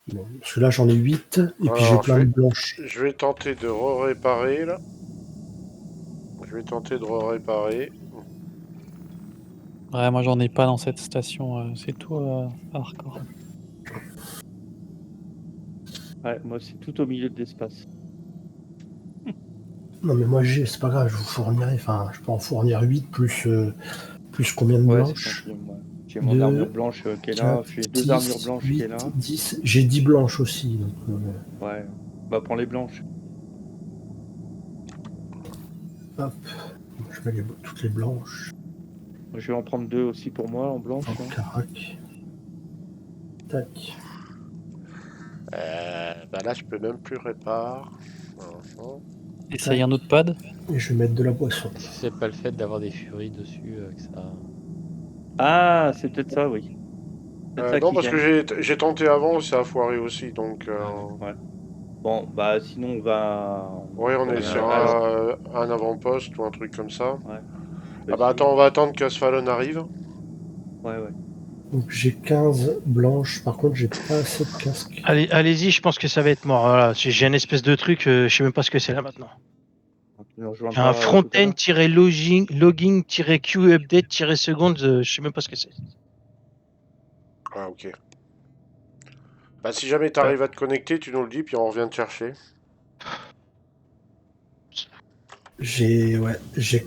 Bon, parce que là, j'en ai 8, et puis j'ai Alors, plein de blanches. je vais tenter de réparer là. Je vais tenter de réparer. Ouais, moi j'en ai pas dans cette station, c'est tout hardcore. Ouais, moi c'est tout au milieu de l'espace. Non, mais moi, c'est pas grave, je vous fournirai. Enfin, je peux en fournir 8 plus combien de Ouais, c'est blanches? gentil. Moi. J'ai mon armure blanche qui est là. 4, J'ai 2 armures 10, blanches qui est 8, là. 10. J'ai 10 blanches aussi. Donc, Ouais. Bah, prends les blanches. hop, je mets toutes les blanches. Je vais en prendre 2 aussi pour moi en blanche. En carac. Tac. Bah là, je peux même plus réparer. Essaye un autre pad. Et je vais mettre de la boisson. Si c'est pas le fait d'avoir des furies dessus que ça. Ah, c'est peut-être ça, oui. C'est ça Non, qui parce gêne. que j'ai tenté avant et ça a foiré aussi, donc... Ouais. Bon, bah sinon on va... Ouais, on est sur alors, un avant-poste ou un truc comme ça. ouais. Ah bah attends, on va attendre qu'Asphalon arrive. Ouais, ouais. Donc j'ai 15 blanches. Par contre, j'ai pas assez de casque. Allez-y, je pense que ça va être mort. Voilà, j'ai un espèce de truc, je sais même pas ce que c'est là maintenant. Tu nous rejoindras J'ai un tout à l'heure. front-end-logging-q update-secondes, je sais même pas ce que c'est. Ah, ok. Bah si jamais t'arrives à te connecter, tu nous le dis, puis on revient te chercher. J'ai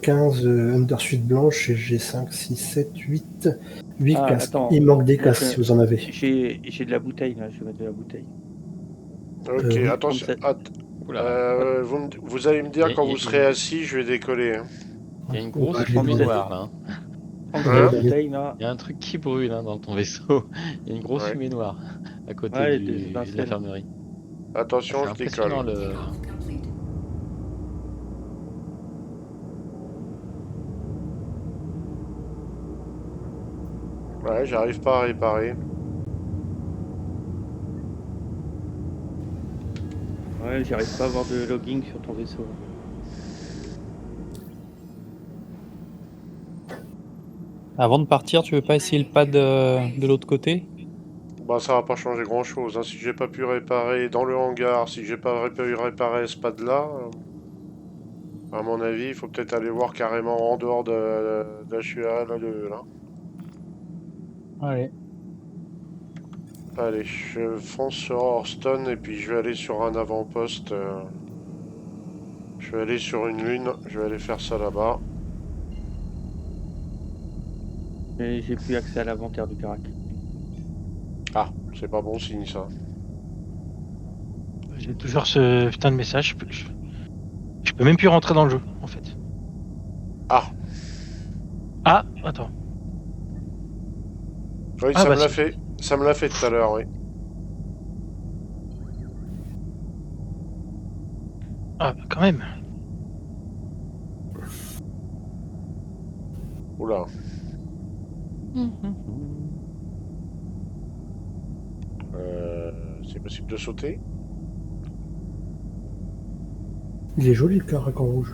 15 undersuite blanches et j'ai 5, 6, 7, 8 casques. Attends. Il manque des Moi, casques si vous en avez. J'ai de la bouteille là, je vais mettre de la bouteille. Ok, oui. attention. Oula. Vous allez me dire quand vous serez a- assis, je vais décoller. Hein. Il y a une On va grosse aller fumée dans- noire là. Hein. Prends Hein de la bouteille là. Il y a un truc qui brûle hein, dans ton vaisseau. Il y a une grosse Ouais. fumée noire à côté Ouais, de des étincelles. l'infirmerie. Attention, C'est je décolle. impressionnant le. Ouais, j'arrive pas à réparer. Ouais, j'arrive pas à avoir de logging sur ton vaisseau. Avant de partir, tu veux pas essayer le pad de l'autre côté? Bah ça va pas changer grand chose. Hein. Si j'ai pas pu réparer dans le hangar, si j'ai pas pu réparer ce pad là, à mon avis, il faut peut-être aller voir carrément en dehors de HURL là. Allez. Allez, je fonce sur Horston et puis je vais aller sur un avant-poste. Je vais aller sur une lune, je vais aller faire ça là-bas. Et j'ai plus accès à l'inventaire du carac. Ah, c'est pas bon signe ça. J'ai toujours ce putain de message, je peux même plus rentrer dans le jeu, en fait. Ah, Ah, attends. oui, Ah, ça bah, me l'a fait. Ça me l'a fait tout à l'heure, oui. Ah, bah, quand même. Oula. C'est possible de sauter? Il est joli le carac en rouge.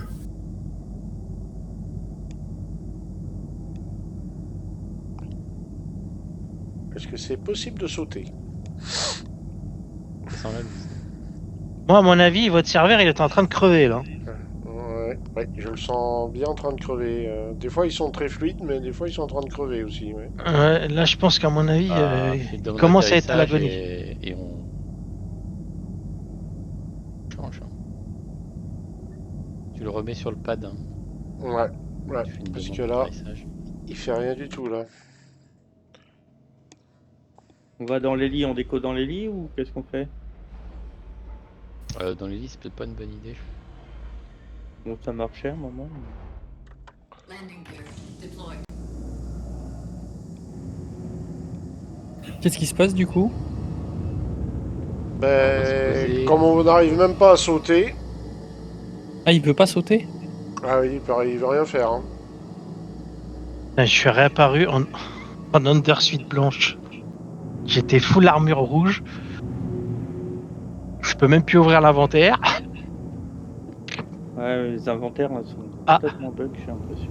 Est-ce que c'est possible de sauter? Ça sent la loose. Moi, à mon avis, votre serveur, il est en train de crever, là. Ouais, je le sens bien en train de crever. Des fois ils sont très fluides, mais des fois ils sont en train de crever aussi. Ouais. Ouais, là, je pense qu'à mon avis, Fais il de commence à être à atterrissage l'agonie. et on change. Tu le remets sur le pad. Hein. Ouais, Tu fais une parce demande que là, d'atterrissage. il fait rien du tout là. On va dans les lits, on déco dans les lits ou qu'est-ce qu'on fait? Dans les lits, c'est peut-être pas une bonne idée. Bon, ça marchait à un moment. Qu'est-ce qui se passe du coup? On va se poser. Comme on n'arrive même pas à sauter. Ah, il peut pas sauter? Ah oui, il veut rien faire. Hein. Là, je suis réapparu en undersuite blanche. J'étais full armure rouge. Je peux même plus ouvrir l'inventaire. Ouais, les inventaires là, sont complètement bugs, j'ai l'impression.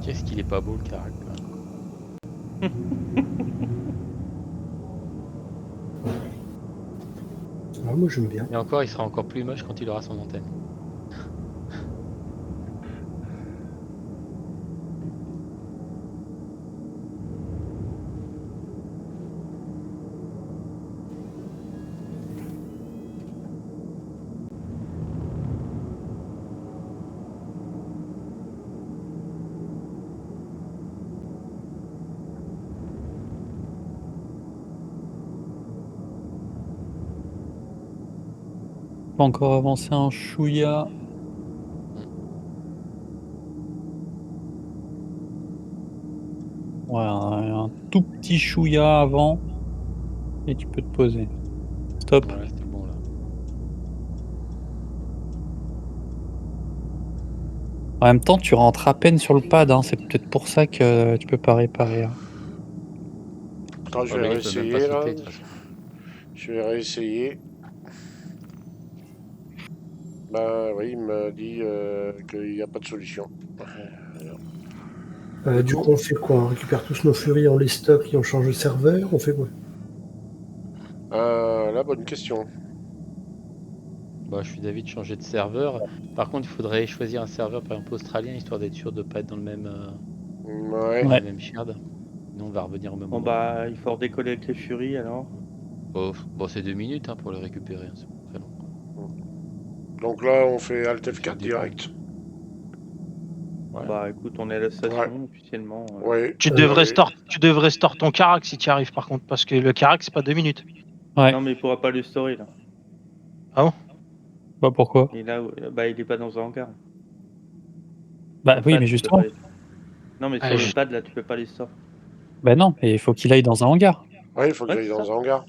Qu'est-ce qu'il est pas beau le Karak quand même. Ah, moi j'aime bien. Et encore, il sera encore plus moche quand il aura son antenne. Pas encore avancé un chouïa. Ouais, un tout petit chouïa avant. Et tu peux te poser. Stop. Voilà, c'était bon là. En même temps, tu rentres à peine sur le pad, hein. C'est peut-être pour ça que tu peux pas réparer. Hein. Attends, je Ouais, vais mais là, il peut même pas réessayer là. sauter de toute façon. Je vais réessayer. Bah oui, il m'a dit qu'il n'y a pas de solution. Du coup, on fait quoi? On récupère tous nos furies, on les stocke et on change de serveur? On fait quoi? La bonne question. Bah, je suis d'avis de changer de serveur. Par contre, il faudrait choisir un serveur, par exemple australien, histoire d'être sûr de pas être dans le même, Ouais. dans Ouais. le même shard. Sinon, on va revenir au même Bon endroit. bah, il faut redécoller avec les furies alors. Bon, c'est 2 minutes hein, pour les récupérer, hein, c'est pas très long. Donc là, on fait Alt Ça F4 dépend. direct. Ouais. Bah écoute, on est à la station officiellement. Ouais. Tu devrais store ton Karak si tu y arrives par contre, parce que le Karak c'est pas 2 minutes. Ouais. Non mais il pourra pas le story là. Ah bon? Bah pourquoi? Et là, bah il est pas dans un hangar. Bah Sur le oui, pad, mais tu peux justement. pas les- Non mais sur Allez, le pad là, tu peux pas les store. Bah non, et il faut qu'il aille dans un hangar. Ouais, il faut que Ouais, j'aille c'est dans ça. un hangar.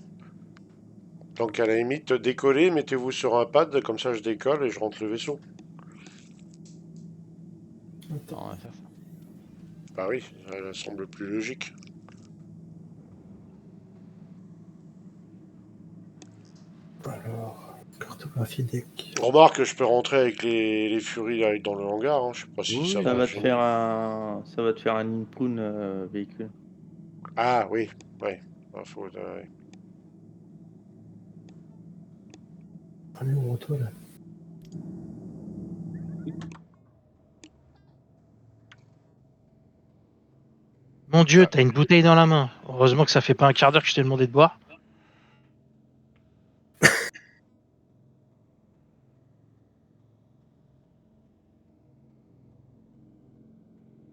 Donc à la limite, décollez, mettez-vous sur un pad, comme ça je décolle et je rentre le vaisseau. Non, on va faire ça. Bah oui, ça semble plus logique. Alors, cartographie deck. Remarque, je peux rentrer avec les furies là, dans le hangar, hein. Je sais pas si Oui, ça Ça va va te gêner. faire un inpoon véhicule. Ah oui, ouais. Ah, faut, ouais. Allez, on retourne là. mon Dieu, t'as une bouteille dans la main. Heureusement que ça fait pas un quart d'heure que je t'ai demandé de boire.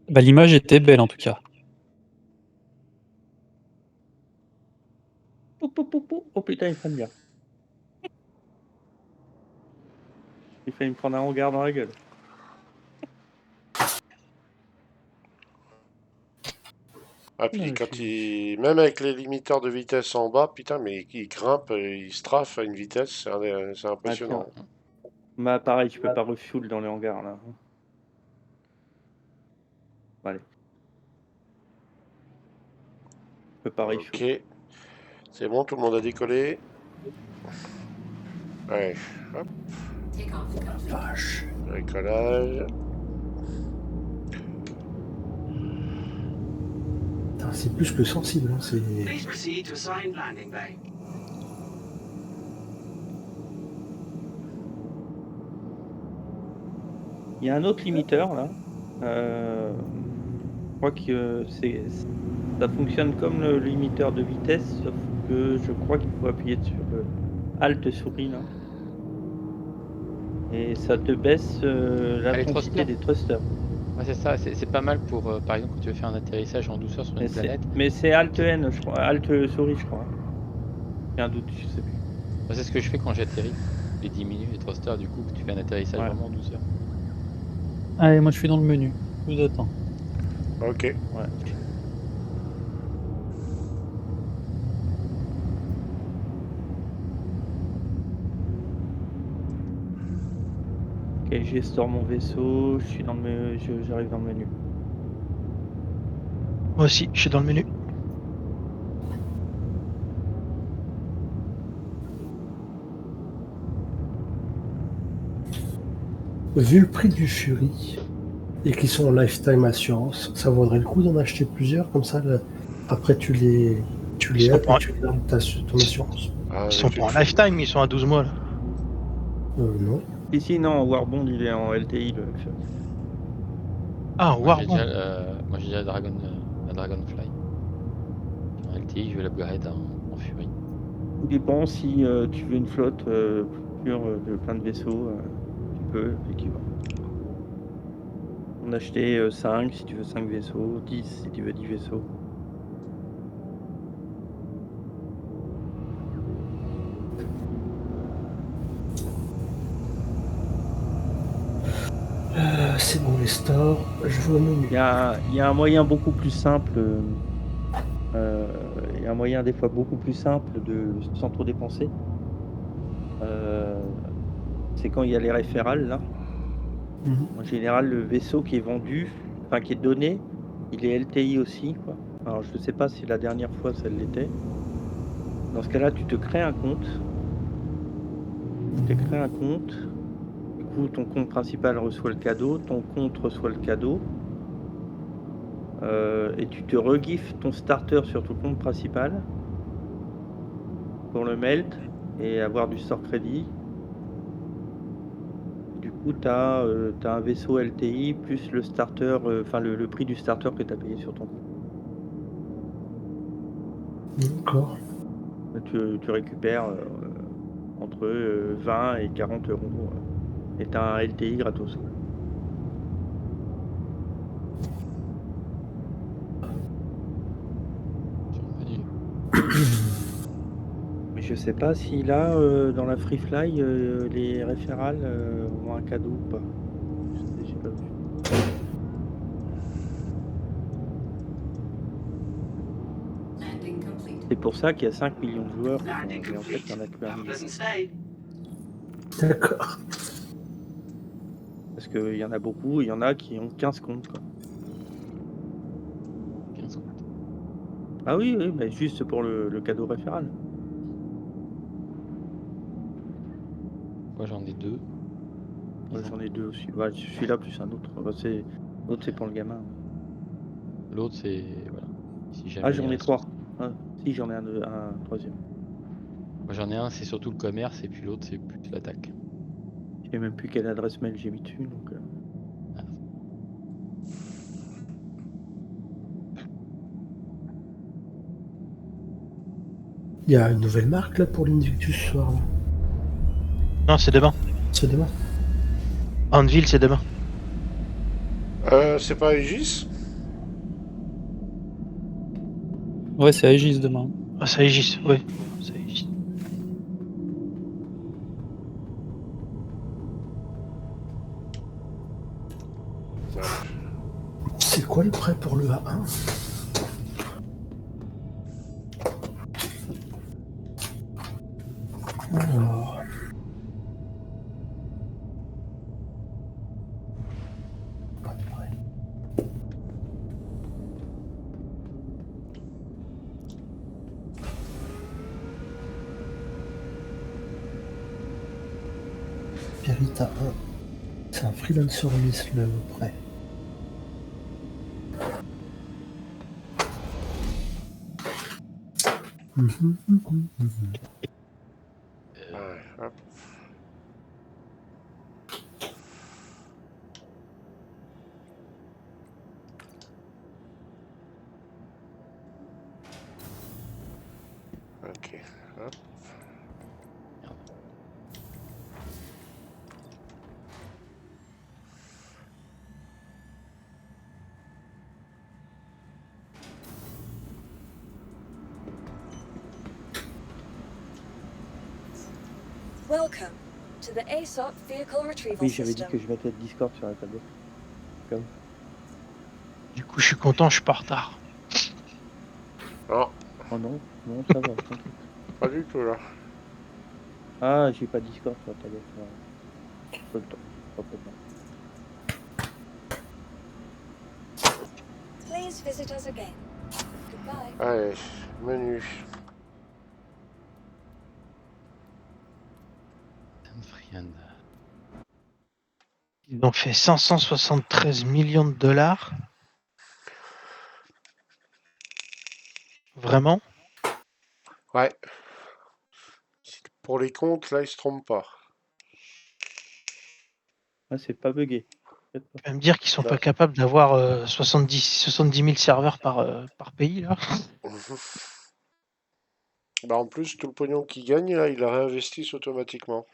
Bah l'image était belle en tout cas. Oh putain, il freine bien. Il fait me prendre un hangar dans la gueule. Ah puis Non, quand je- il... Même avec les limiteurs de vitesse en bas, putain, mais il grimpe, il strafe à une vitesse, c'est impressionnant. Attends. Bah pareil, je peux pas refuel dans les hangars là. Allez. Je peux pas refuel. Ok. C'est bon, tout le monde a décollé. Ouais, hop, Vache. décollage. Putain, c'est plus que sensible, hein. C'est... Please proceed to assigned landing bay. Il y a un autre limiteur là. Je crois que ça fonctionne comme le limiteur de vitesse, sauf que je crois qu'il faut appuyer sur le Alt souris là. Et ça te baisse l'intensité thrusters. des thrusters. Ouais, c'est ça, c'est pas mal pour, par exemple, quand tu veux faire un atterrissage en douceur sur une planète. Mais c'est Alt N, je crois. Alt souris, je crois. J'ai un doute, je sais plus. Moi, c'est ce que je fais quand j'atterris. Les 10 minutes, les thrusters, du coup, que tu fais un atterrissage Ouais. vraiment en douceur. Allez, moi je suis dans le menu. Je vous attends. Ok. Ouais. Ok, j'ai store mon vaisseau, je suis dans le j'arrive dans le menu. Moi aussi, je suis dans le menu. Vu le prix du Fury, et qui sont en lifetime assurance, ça vaudrait le coup d'en acheter plusieurs, comme ça, après tu les Ils sont up et pas- tu gardes ton assurance. Ah, Ils sont avec pas en une- lifetime, ils sont à 12 mois là. Non. Si, non, Warbond, il est en LTI, le Fury. Ah, Moi j'ai déjà, Warband. moi j'ai déjà la Dragonfly. En LTI, je vais l'upgrade en Fury. Tout dépend si tu veux une flotte future de plein de vaisseaux, tu peux, effectivement. En acheter 5 si tu veux 5 vaisseaux, 10 si tu veux 10 vaisseaux. C'est bon, les stores, je vais au menu. Il y a un moyen beaucoup plus simple, il y a un moyen des fois beaucoup plus simple sans trop dépenser. C'est quand il y a les référals là. Mhm. En général, le vaisseau qui est vendu, enfin qui est donné, il est LTI aussi, quoi. Alors je ne sais pas si la dernière fois ça l'était. Dans ce cas-là, tu te crées un compte. Tu te crées un compte. Du coup, ton compte principal reçoit le cadeau, ton compte reçoit le cadeau. Et tu te regifes ton starter sur ton compte principal pour le melt et avoir du store crédit. Du coup, tu as un vaisseau LTI plus le starter, enfin le prix du starter que tu as payé sur ton compte. D'accord. Tu récupères entre 20 et 40 euros et tu as un LTI gratos. Sur le menu. Mais je sais pas si là, dans la Free Fly, les référals ont un cadeau ou pas. J'ai pas vu. Landing complete. C'est pour ça qu'il y a 5 millions de joueurs, Landing mais en fait, il complete. n'y en a que 1 million. Pleasant stay. D'accord. Parce qu'il y en a beaucoup, il y en a qui ont 15 comptes, quoi. 15 comptes. Ah oui, oui, mais juste pour le cadeau référal. Moi j'en ai 2. Ouais, j'en ai 2 aussi. Ouais, celui-là plus un autre. Bah, l'autre, c'est pour le gamin. L'autre c'est. Voilà. Si jamais Ah, il j'en ai reste- 3. Ah, si, j'en ai un troisième. Moi j'en ai un, c'est surtout le commerce, et puis l'autre c'est plus l'attaque. Je sais même plus quelle adresse mail j'ai mis dessus, donc... Il y a une nouvelle marque là pour l'Invictus ce soir. Là. Non, c'est demain. C'est demain. Anvil, c'est demain. C'est pas Aegis? Ouais, c'est Aegis demain. Ah, c'est Aegis, oui. C'est Aegis. C'est quoi le prêt pour le A1? Alors. Pas de prêt. Perita 1. C'est un freelancer miss le prêt. Ouais, hop. Ok, hop. Welcome to the ASOP Vehicle Retrieval Oui, j'avais dit System. que je mettais le Discord sur la tablette. Du coup, je suis content, je suis pas en retard. Non, Oh non, non, ça va, t'inquiète. pas du tout là. Ah, j'ai pas Discord sur la tablette. Pas le temps. Pas le temps. Please visit us again. Goodbye. Allez, menu. Friand. Ils ont fait 573 millions de dollars. Vraiment? Ouais. Pour les comptes, là, ils se trompent pas. Ah, c'est pas bugué. Peut-être pas. Tu vas me dire qu'ils sont Bah. pas capables d'avoir 70 000 serveurs par pays, là? Bah, en plus, tout le pognon qu'ils gagnent, là, ils le réinvestissent automatiquement.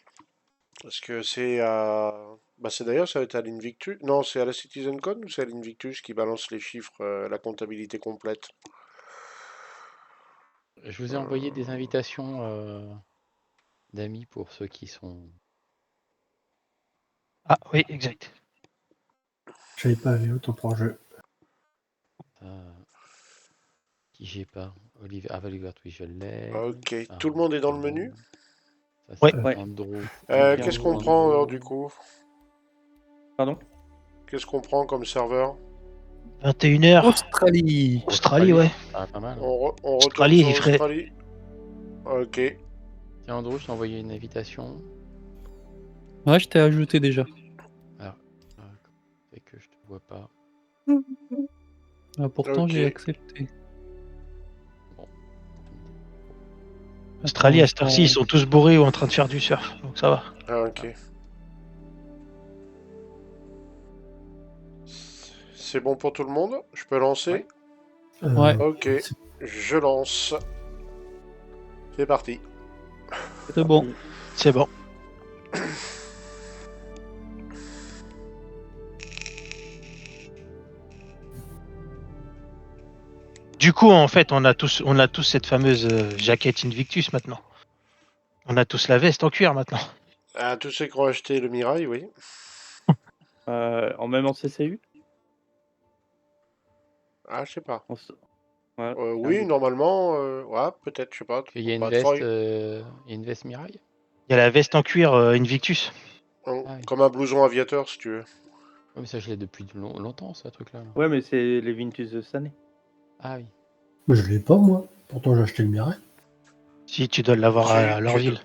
Parce que c'est à... Bah, c'est d'ailleurs, ça va être à l'Invictus. Non, c'est à la CitizenCon ou c'est à l'Invictus qui balance les chiffres, la comptabilité complète? Je vous ai envoyé des invitations d'amis pour ceux qui sont. Ah oui, exact. J'avais pas vu autant pour un jeu. Qui j'ai pas. Olivier. Ah, Valigard, oui, je l'ai. Ok, Ah, tout le monde est dans le menu? Ça, Ouais. c'est Ouais. Andrew. Qu'est-ce qu'on prend alors du coup? Pardon? Qu'est-ce qu'on prend comme serveur? 21h. Australie. Australie, ouais. Ah, pas mal. On retourne Australie, sur il ferait- Australie? Ok. Tiens, Andrew, je t'ai envoyé une invitation. Ouais, je t'ai ajouté déjà. C'est que je te vois pas. Ah, pourtant, j'ai Ok. accepté. Australie, à cette Attends, heure-ci, ils sont tous bourrés ou en train de faire du surf, donc ça va. Ah, ok. C'est bon pour tout le monde? Je peux lancer? Ouais. Ok, je lance. C'est parti. C'est bon. C'est bon. Du coup, en fait, on a tous cette fameuse jaquette Invictus maintenant. On a tous la veste en cuir maintenant. À tous ceux qui ont acheté le Mirai, oui. Même en CCU? Ah, je sais pas. Ouais, Oui, normalement, ouais, peut-être, je sais pas. Il y a une Bah, veste, faudrait- il y a une veste Mirai. Il y a la veste en cuir Invictus. Ah oui. Comme un blouson aviateur, si tu veux. Ouais, mais ça, je l'ai depuis longtemps, ce truc-là. Ouais, mais c'est les Vintus de cette année. Ah oui. Mais je l'ai pas, moi. Pourtant, j'ai acheté le Mirai. Si tu dois l'avoir à leur ville.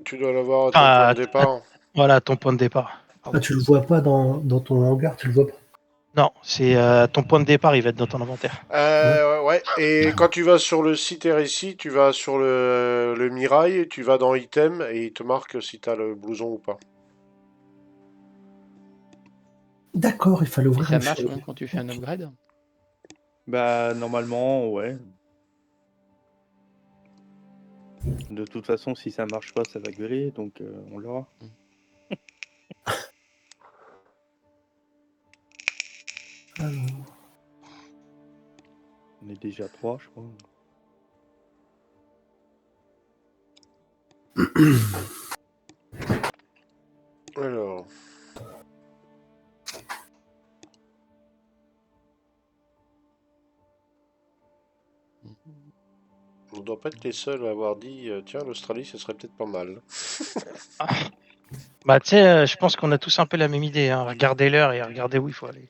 Tu dois l'avoir à ton Enfin, point de départ. Voilà, ton point de départ. Ah, tu le vois pas dans ton hangar, tu le vois pas. Non, c'est ton point de départ, il va être dans ton inventaire. Ouais, et quand tu vas sur le site RSI, tu vas sur le Mirai, tu vas dans Item et il te marque si t'as le blouson ou pas. D'accord, il fallait Et ouvrir ça le marche shop. même quand tu fais un upgrade? Bah, normalement, ouais. De toute façon, si ça marche pas, ça va gueuler, donc on l'aura. Alors, On est déjà 3, je crois. Alors. On doit pas être les seuls à avoir dit tiens, l'Australie, ce serait peut-être pas mal. Bah, tu sais, je pense qu'on a tous un peu la même idée. Hein. Regardez l'heure et regardez où il faut aller.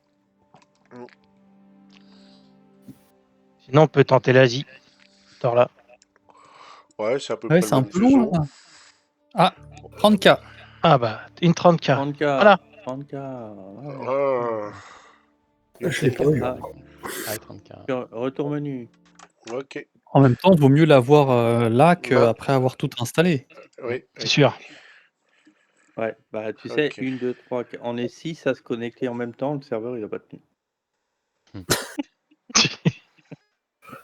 Sinon, on peut tenter l'Asie. Tors là. Ouais, c'est à peu Ouais, près c'est le un même peu long, fuseau. là. Ah, 30K. Ah bah, une 30K. 30K. Voilà. 30K. Ah. je l'ai pas eu. Ah, Ah, 30K. retour menu. Ok. En même temps, vaut mieux l'avoir là Bah. qu'après avoir tout installé. Oui. C'est sûr. Ouais, bah tu sais, Ok. 1, 2, 3, 4. On est 6 à se connecter en même temps, le serveur il a pas tenu.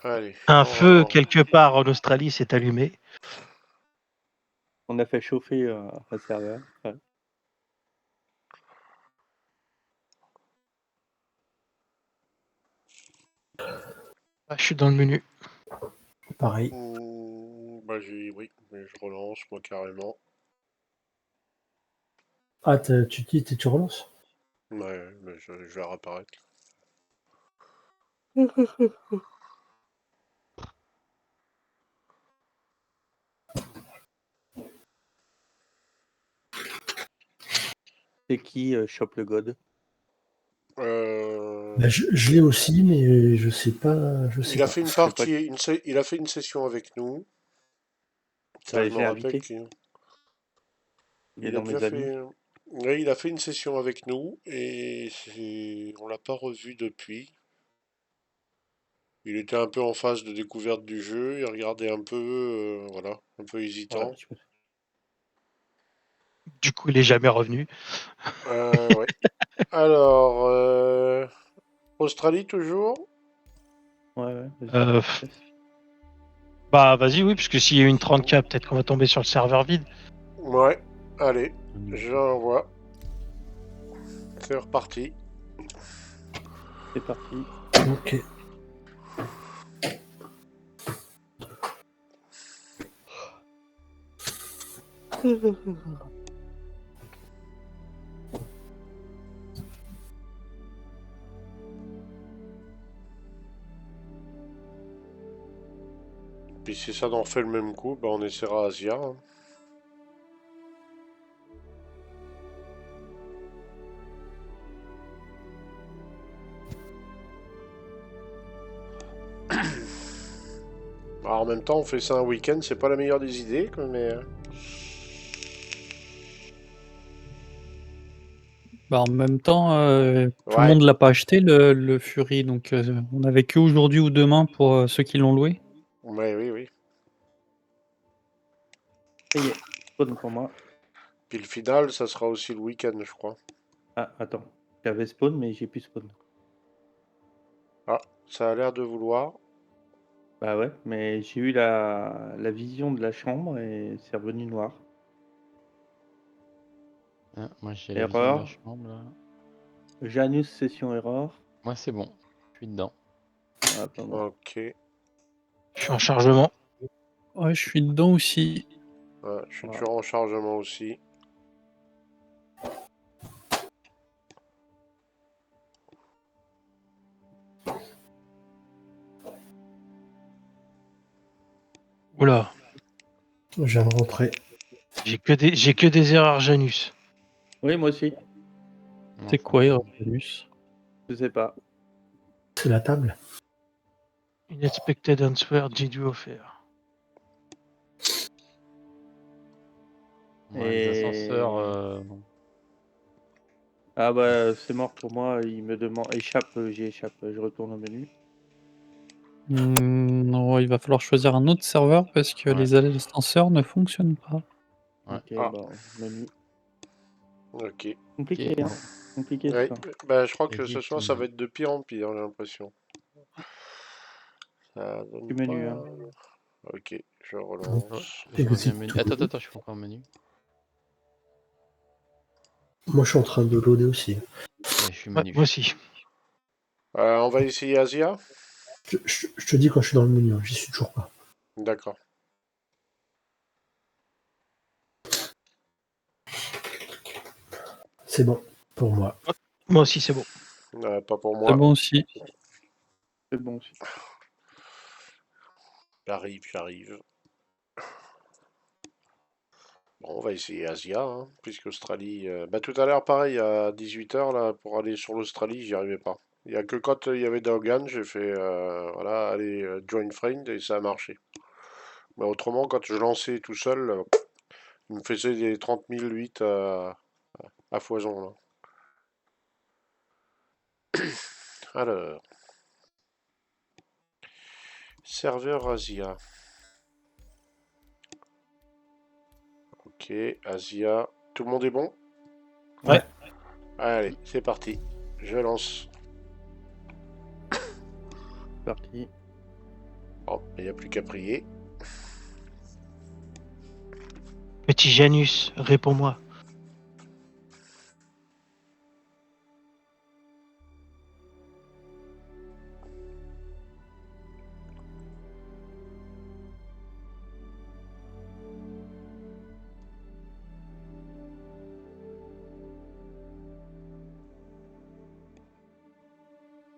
Allez. Un on va feu voir. quelque part en Australie s'est allumé. On a fait chauffer un serveur. Ouais. Ah, je suis dans le menu. Pareil. Bah oui, mais je relance moi carrément. Ah, tu relances? Ouais, mais je vais réapparaître. C'est qui chope le god? Bah, je l'ai aussi, mais je sais pas. Je sais Il a pas. fait une partie, il a fait une session avec nous. Ça, Bah, je je me l'ai rappelle invité. qu'il Il est il a dans déjà mes amis. fait. Oui, il a fait une session avec nous et on l'a pas revu depuis. Il était un peu en phase de découverte du jeu, il regardait un peu, voilà, un peu hésitant. Ouais, Du coup, il est jamais revenu. Ouais. Alors, Australie toujours? ouais, vas-y. Euh, Bah, vas-y, oui, parce que s'il y a une 30K, peut-être qu'on va tomber sur le serveur vide. Ouais, allez, je l'envoie. C'est reparti. C'est parti. Ok. Puis si ça en refait le même coup, bah on essaiera Asia. Hein. Alors, en même temps, on fait ça un week-end, c'est pas la meilleure des idées, quoi, mais... Bah, en même temps, tout le Ouais, monde l'a pas acheté le Fury, donc on avait que aujourd'hui ou demain pour ceux qui l'ont loué. ouais, oui, oui. Ça y est, spawn pour moi. Puis le final, ça sera aussi le week-end, je crois. Ah, attends. J'avais spawn, mais j'ai plus spawn. Ah, ça a l'air de vouloir. Bah ouais, mais j'ai eu la vision de la chambre et c'est revenu noir. Ah, moi j'ai la vision de la Erreur. chambre là. Janus session erreur. Moi c'est bon, je suis dedans. Ah, pas moi. Ok. Je suis en chargement. Ouais, je suis dedans aussi. Ouais, je suis Voilà. toujours en chargement aussi. Oula, Je viens de rentrer. j'ai que des erreurs Janus. Oui, moi aussi. C'est quoi, Janus? Je sais pas. C'est la table. Unexpected answer, j'ai dû offert. Ouais, les Et- ascenseurs. Ah bah c'est mort pour moi. Il me demande échappe, j'y échappe. Je retourne au menu. Non, il va falloir choisir un autre serveur parce que Ouais. les ascenseurs ne fonctionnent pas. Ouais. Ok, Ah. bon, menu. Ok. Compliqué, Ok. hein. Compliqué Ouais. ça. Bah, je crois que ce Edit soir, ça menu. va être de pire en pire, j'ai l'impression. Ça donne Du menu, pas... hein. Ok, je relance. Oh, Et je vous reviens êtes au menu. tout Attends, menu. attends, je suis encore au menu. Moi, je suis en train de loader aussi. Ouais, je suis Ouais, menu. moi aussi. On va essayer Asia? Je te dis quand je suis dans le menu, hein, j'y suis toujours pas. D'accord. C'est bon pour moi. Moi aussi, c'est bon. Pas pour C'est moi. bon aussi. C'est bon aussi. J'arrive. Bon, on va essayer Asia, hein, puisque Australie... Bah, tout à l'heure, pareil, à 18h, là, pour aller sur l'Australie, j'y arrivais pas. Il y a que quand il y avait Dogan, j'ai fait, voilà, aller join friend, et ça a marché. Mais autrement, quand je lançais tout seul, il me faisait des 30 008 à foison, là. Alors... Serveur Asia. Ok, Asia. Tout le monde est bon? Ouais. Allez, c'est parti. Je lance. Parti. Bon, il n'y a plus qu'à prier. Petit Janus, réponds-moi.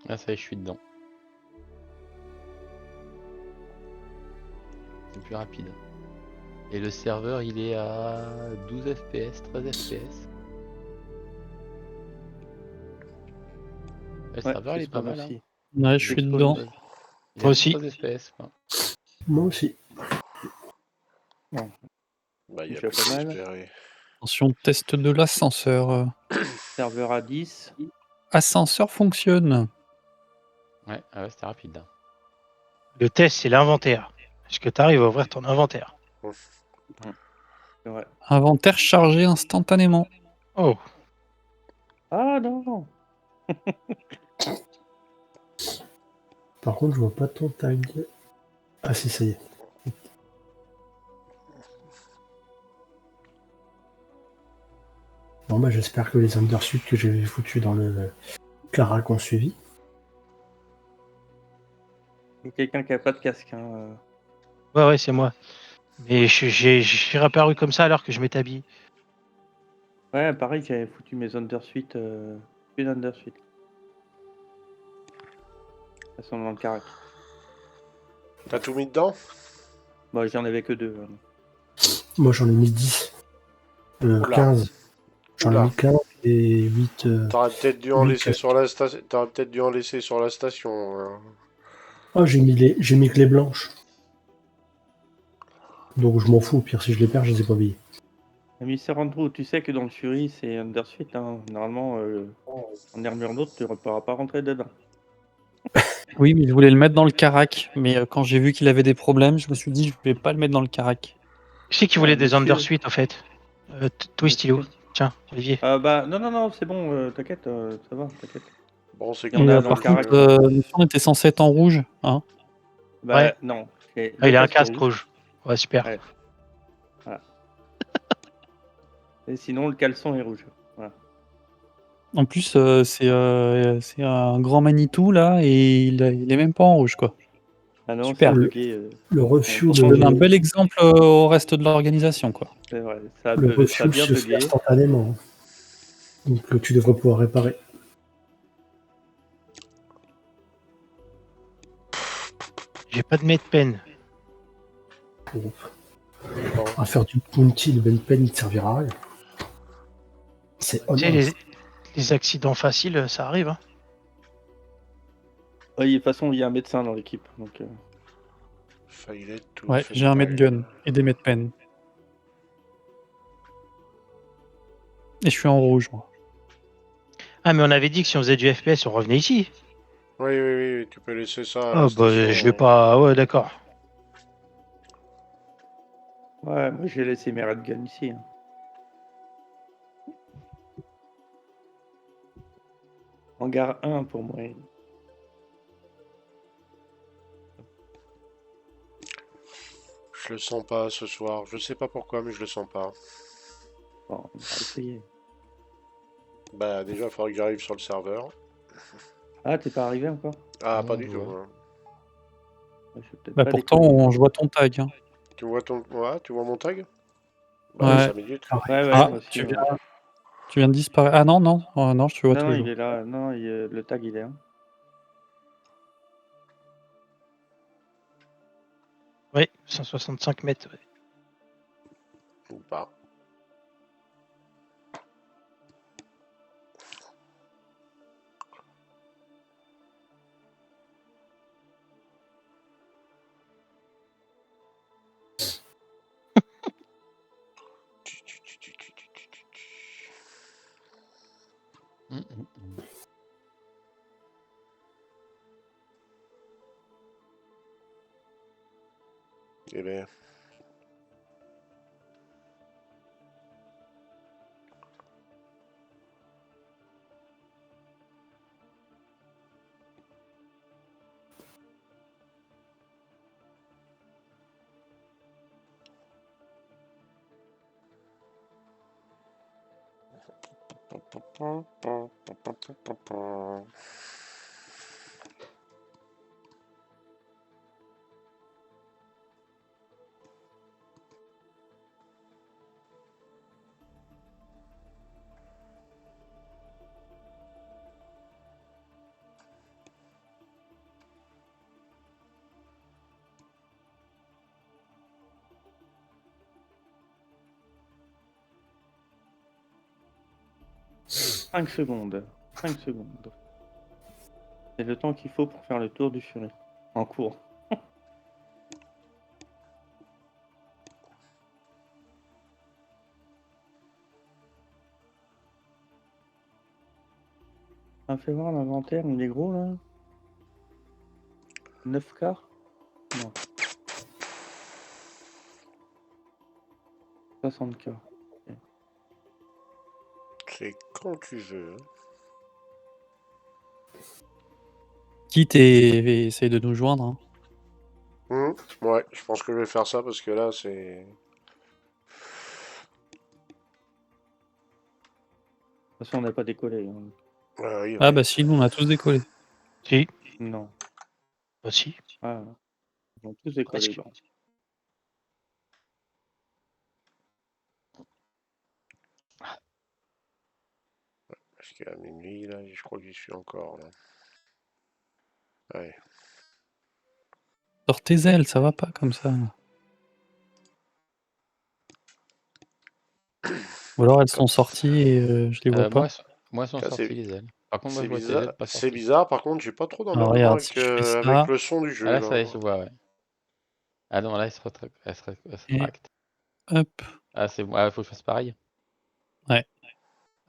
Ah, ça y est, je suis dedans. C'est plus rapide. Et le serveur, il est à 12 FPS, 13 FPS. Le Ouais, serveur, il c'est est pas spawn mal. Hein. aussi. Ouais, je suis Spawn dedans. aussi. Il est Moi à aussi. 13 FPS. Quoi. Moi aussi. Bah, il n'y a Déjà plus pas qu'à mal. espérer. Attention, test de l'ascenseur. Serveur à 10. Ascenseur fonctionne. Ouais, ah ouais, c'était rapide. Là. Le test, c'est l'inventaire. Est-ce que tu arrives à ouvrir ton inventaire? C'est vrai. Inventaire chargé instantanément. Oh, Ah non. Par contre, je vois pas ton tag. Ah si, ça y est. Bon bah j'espère que les undersuites que j'avais foutus dans le carac ont suivi. Il y a quelqu'un qui a pas de casque. Hein. ouais, c'est moi. Mais je suis réapparu comme ça alors que je m'étais habillé. Ouais, pareil, j'avais foutu mes undersuites. Une undersuite. Elles sont dans le carac. T'as tout mis dedans? Bon, j'en avais que 2. Moi j'en ai mis 10. Oula. 15. J'en ai Oula. mis 15 et 8. T'aurais peut-être dû en oui, laisser casque. sur la station. T'aurais peut-être dû en laisser sur la station. Ah, j'ai mis que les blanches. Donc je m'en fous, au pire si je les perds, je les ai pas payées. Mr. Andrew, tu sais que dans le Fury, c'est undersuite. Hein. Normalement, en armure d'autre, tu ne pourras pas rentrer dedans. Oui, mais il voulait le mettre dans le carac. Mais quand j'ai vu qu'il avait des problèmes, je me suis dit, je vais pas le mettre dans le carac. Je sais qu'il voulait des monsieur. undersuites en fait. Toi, stylo. Tiens, Olivier. Bah, non, c'est bon, t'inquiète, ça va, t'inquiète. Bon, c'est Il y en Et, a dans par le carac. contre, on était censé être en rouge. Hein. Bah, Ouais. non. Ah, il a un casque rouge. Ouais, super. Ouais. Voilà. Et sinon, le caleçon est rouge. Voilà. En plus, c'est un grand Manitou là, et il est même pas en rouge, quoi. Ah non, Super. c'est bugué. Le refuel, Ça donne un bel exemple au reste de l'organisation, quoi. C'est vrai, ça a le bien refuel se fait bugué. instantanément. Donc tu devrais pouvoir réparer. J'ai pas de medpen. Bon. À faire du bounty, le pen il ne servira à rien. C'est Tu sais, honest. les accidents faciles, ça arrive. Hein. Ouais, de toute façon, il y a un médecin dans l'équipe. Donc, Faillet tout. Ouais, j'ai un medgun et des medpen. Et je suis en rouge, moi. Ah, mais on avait dit que si on faisait du FPS, on revenait ici. Oui, tu peux laisser ça à Ah, la station. je vais pas. Ouais, d'accord. ouais, moi j'ai laissé mes red guns ici. Hein. Hangar 1 pour moi. Je le sens pas ce soir. Je sais pas pourquoi, mais je le sens pas. Bon, on va essayer. Bah, déjà, il faudrait que j'arrive sur le serveur. Ah, t'es pas arrivé encore? Ah, Non, pas on du tout. doit. Hein. Ouais, je vais peut-être Bah, pas pourtant, déconner. je vois ton tag. Hein. Tu vois ton. Ouais, tu vois mon tag? Bah, Ouais. 5 minutes. Ouais, Ah, moi aussi. tu Ouais. viens de disparaître. Ah non, non, non, je te vois Non, toujours. il est là. Non, le tag il est là. Oui, 165 mètres. Ouais. Ou pas. Eh ben. Cinq secondes. 5 secondes. C'est le temps qu'il faut pour faire le tour du Fury. En cours. Ah, fais voir l'inventaire, il est gros là. 9 quarts? Non. 60 quarts. C'est quand tu veux. Hein. Quitte et essaye de nous joindre. Hein. Ouais, je pense que je vais faire ça parce que là, c'est... De toute façon, on n'a pas décollé. Hein. Oui, Ah oui. bah si, nous on a tous décollé. Si, Non. aussi. Ah, ils ont tous décollé. Presque. donc. Parce qu'à minuit, là, je crois que j'y suis encore, là. Ouais. Sors tes ailes, ça va pas comme ça. Ou alors elles sont sorties et je les vois pas. Moi, sont Ça, sorties les ailes. Par contre, moi, c'est je vois tes bizarre. ailes pas C'est sorties. bizarre, par contre, j'ai pas trop Alors d'emmerdement regarde, avec, si je fais avec ça, le son du jeu, Ah là, là. ça y est, je vois, ouais. Ah non, là, elle se Et- rétracte. hop, Ah, c'est bon. Ah, faut que je fasse pareil. ouais.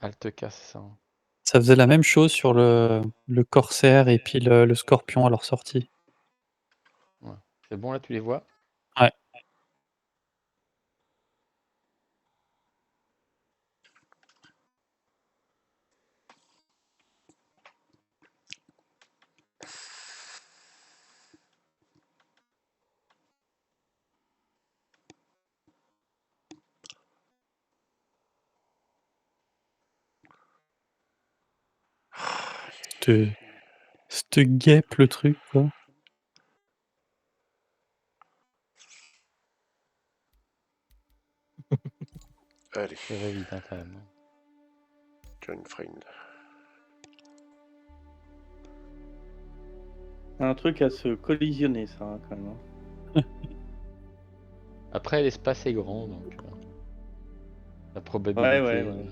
Alt K, c'est ça. Hein. Ça faisait la même chose sur le corsaire et puis le scorpion à leur sortie. Ouais. C'est bon, là, tu les vois? Ouais. Cette guêpe, le truc, quoi. Allez, Ça va vite, hein, quand même. John Friend. Un truc à se collisionner, ça, hein, quand même. Hein. Après, l'espace est grand, donc la probabilité. Ouais.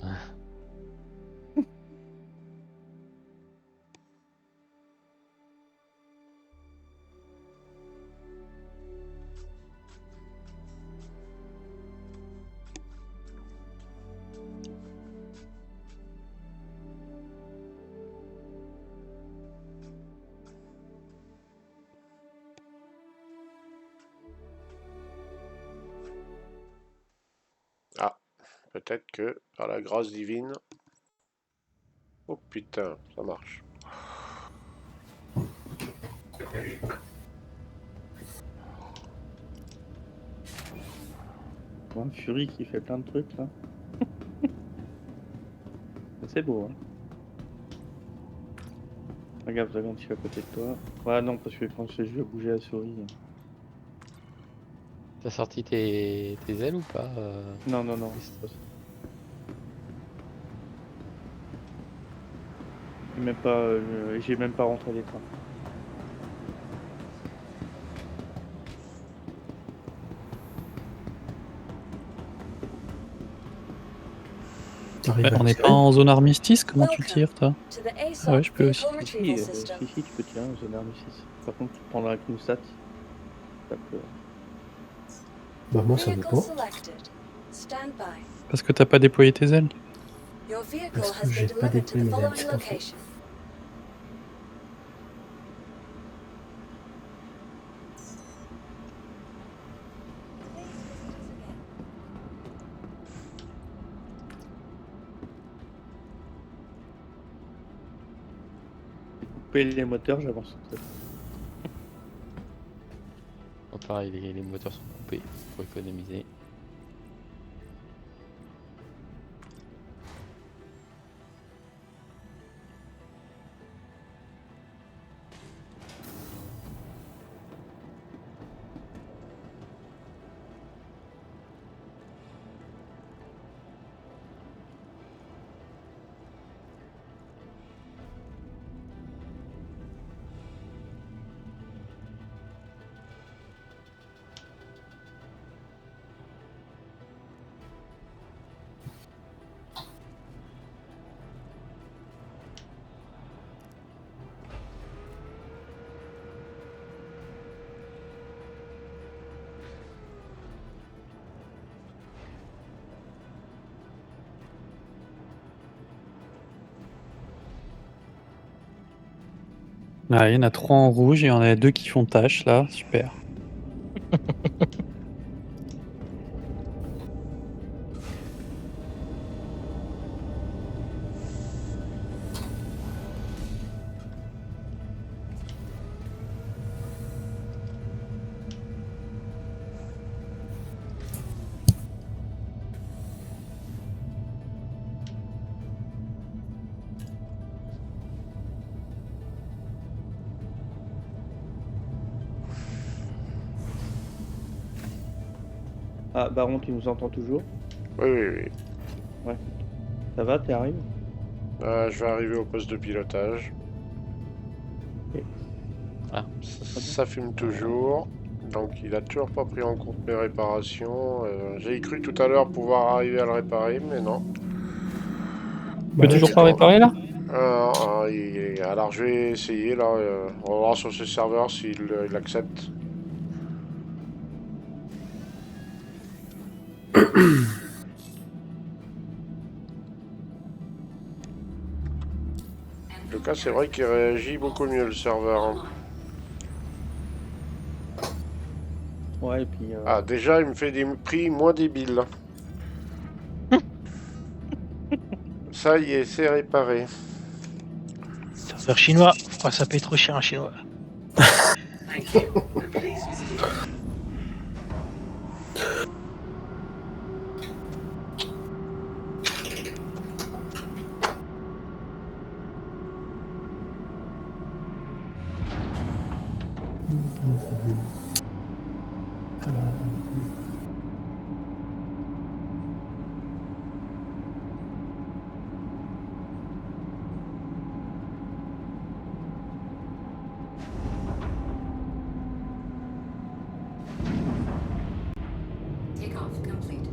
Ah, peut-être que, par la grâce divine... Oh putain, ça marche. Bon, Fury qui fait plein de trucs, là. C'est beau, hein. Regarde, quand je suis à côté de toi. Ouais, non, parce que quand je vais bouger la souris. T'as sorti tes ailes ou pas Non. J'ai même pas rentré les trains. T'arrives Ouais, à on n'est tirer pas en zone armistice, comment tu Welcome tires, toi? to the Ah ouais, ASOP je peux aussi. vehicle retrieval system. Si, tu peux tirer en zone arme 6. Par contre, tu prends la CNUSAT. Ça peut... Bah moi ça veut Vehicle pas. selected. Stand by. Parce que t'as pas déployé tes ailes. Your vehicle Parce que has j'ai been pas delivered to déployé the mes ailes, following c'est pas faux. location. Couper les moteurs, j'avance. Oh, pareil, les moteurs sont coupés pour économiser. Ah, il y en a 3 en rouge et il y en a 2 qui font tâche là, super. Ah, Baron, tu nous entends toujours? Oui, oui, oui. Ça va, t'es arrivé? Je vais arriver au poste de pilotage. Ok. Ah. Ça fume toujours. Donc il a toujours pas pris en compte mes réparations. J'ai cru tout à l'heure pouvoir arriver à le réparer, mais non. Tu peux toujours pas réparer là? Alors je vais essayer là. On va voir sur ce serveur s'il il accepte. En tout cas, c'est vrai qu'il réagit beaucoup mieux le serveur. Hein. Ouais, et puis... Ah, déjà, il me fait des prix moins débiles. Ça y est, c'est réparé. Serveur chinois. Pourquoi ça paye trop cher un chinois? Thank you. Please visit again. Takeoff complete.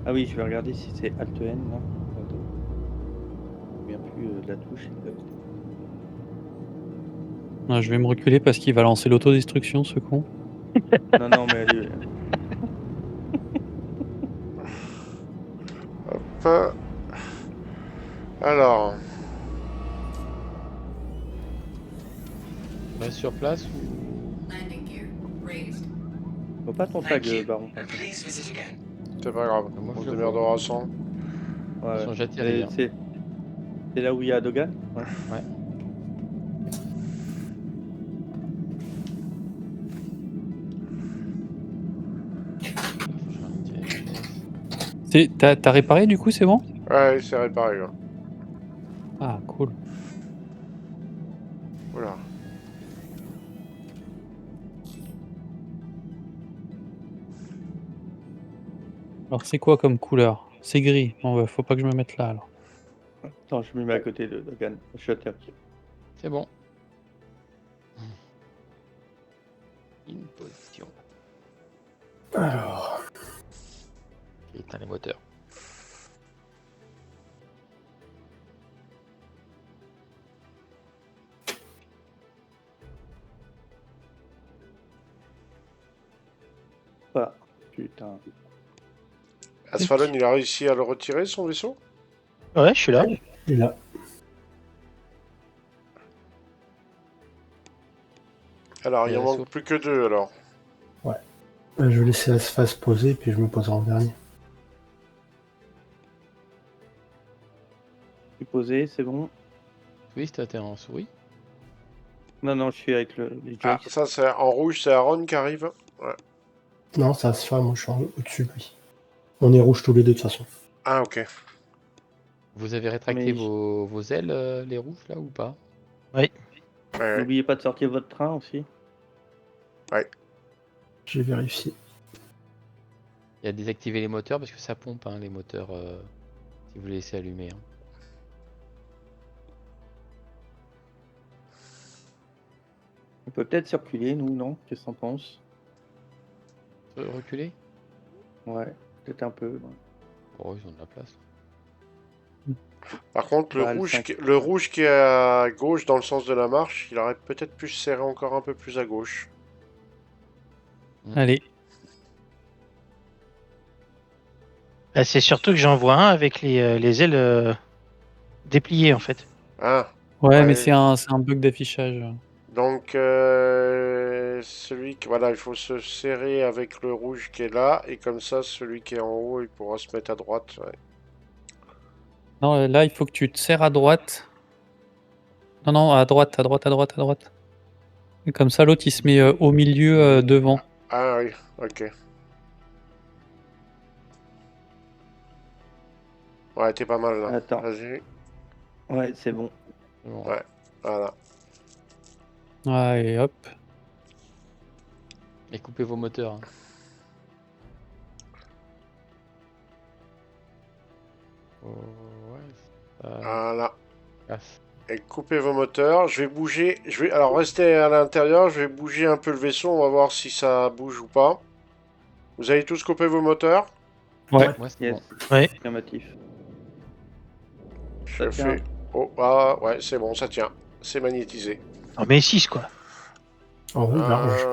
Ah oui, je vais regarder si c'est Alt N, non? Attends. Je me souviens plus de la touche. Non, je vais me reculer parce qu'il va lancer l'autodestruction ce con. Non, non, mais elle est... Hop. Alors, On reste sur place ou... Landing gear raised. Faut pas ton tag, Baron. Please visit again. c'est pas grave. Moi, On je se le démerdera sans. Ouais, Ils sont ouais. j'atterris, Et hein. c'est là où il y a Dogan? Ouais. Ouais. T'as réparé du coup, c'est bon? Ouais, c'est réparé. Là. Ah, cool. Voilà. Alors c'est quoi comme couleur? C'est gris. Bon, bah, faut pas que je me mette là alors. Attends, je me mets à côté de Dogan. Je suis à terre. C'est bon. Une position. Alors, Éteins les moteurs. Voilà. Putain. Asphalon, il a réussi à le retirer, son vaisseau? Ouais, je suis là. il est là. Alors, il en vaisseau. manque plus que 2, alors. Je vais laisser Asphalt se poser, puis je me poserai en dernier. Je suis posé, c'est bon. Oui, t'es en souris. Non, non, je suis avec les Ah, joysticks. ça, c'est en rouge, c'est Aaron qui arrive. Ouais. Non, c'est Asphalt, moi je suis au-dessus de lui. On est rouges tous les deux de toute façon. Ah, ok. Vous avez rétracté Mais vos ailes, les rouges, là, ou pas? Ouais, ouais. n'oubliez pas de sortir votre train aussi. J'ai vérifié. Il y a désactiver les moteurs parce que ça pompe, hein, les moteurs, si vous les laissez allumer. Hein. On peut peut-être circuler, nous, non? Qu'est-ce que t'en penses? Reculer? Ouais, peut-être un peu. Ouais. Oh, ils ont de la place. Par contre, Bah, le rouge qui est à gauche dans le sens de la marche, il aurait peut-être pu se serrer encore un peu plus à gauche. Allez. Là, c'est surtout que j'en vois un avec les ailes dépliées en fait. Ah, Ouais, Ouais. mais c'est un bug d'affichage. donc celui qui... Voilà, il faut se serrer avec le rouge qui est là, et comme ça, celui qui est en haut, il pourra se mettre à droite. Ouais. Non, là, il faut que tu te serres à droite. Non, non, à droite, à droite, à droite, à droite. Et comme ça, l'autre, il se met au milieu devant. Ah oui, ok. Ouais, t'es pas mal là. Attends. Vas-y, Ouais, c'est bon. Bon. Ouais. voilà. Ouais, et hop. Et coupez vos moteurs. Hein. Oh, ouais, ça Voilà. casse. Et coupez vos moteurs. Je vais bouger. Alors restez à l'intérieur. Je vais bouger un peu le vaisseau. On va voir si ça bouge ou pas. Vous avez tous coupé vos moteurs? Ouais. Moi, c'est Yes. bon. Affirmatif. Je Ça fais. tient. Oh, ah, ouais, c'est bon, ça tient. C'est magnétisé. On met 6 quoi. Oh, oui, large.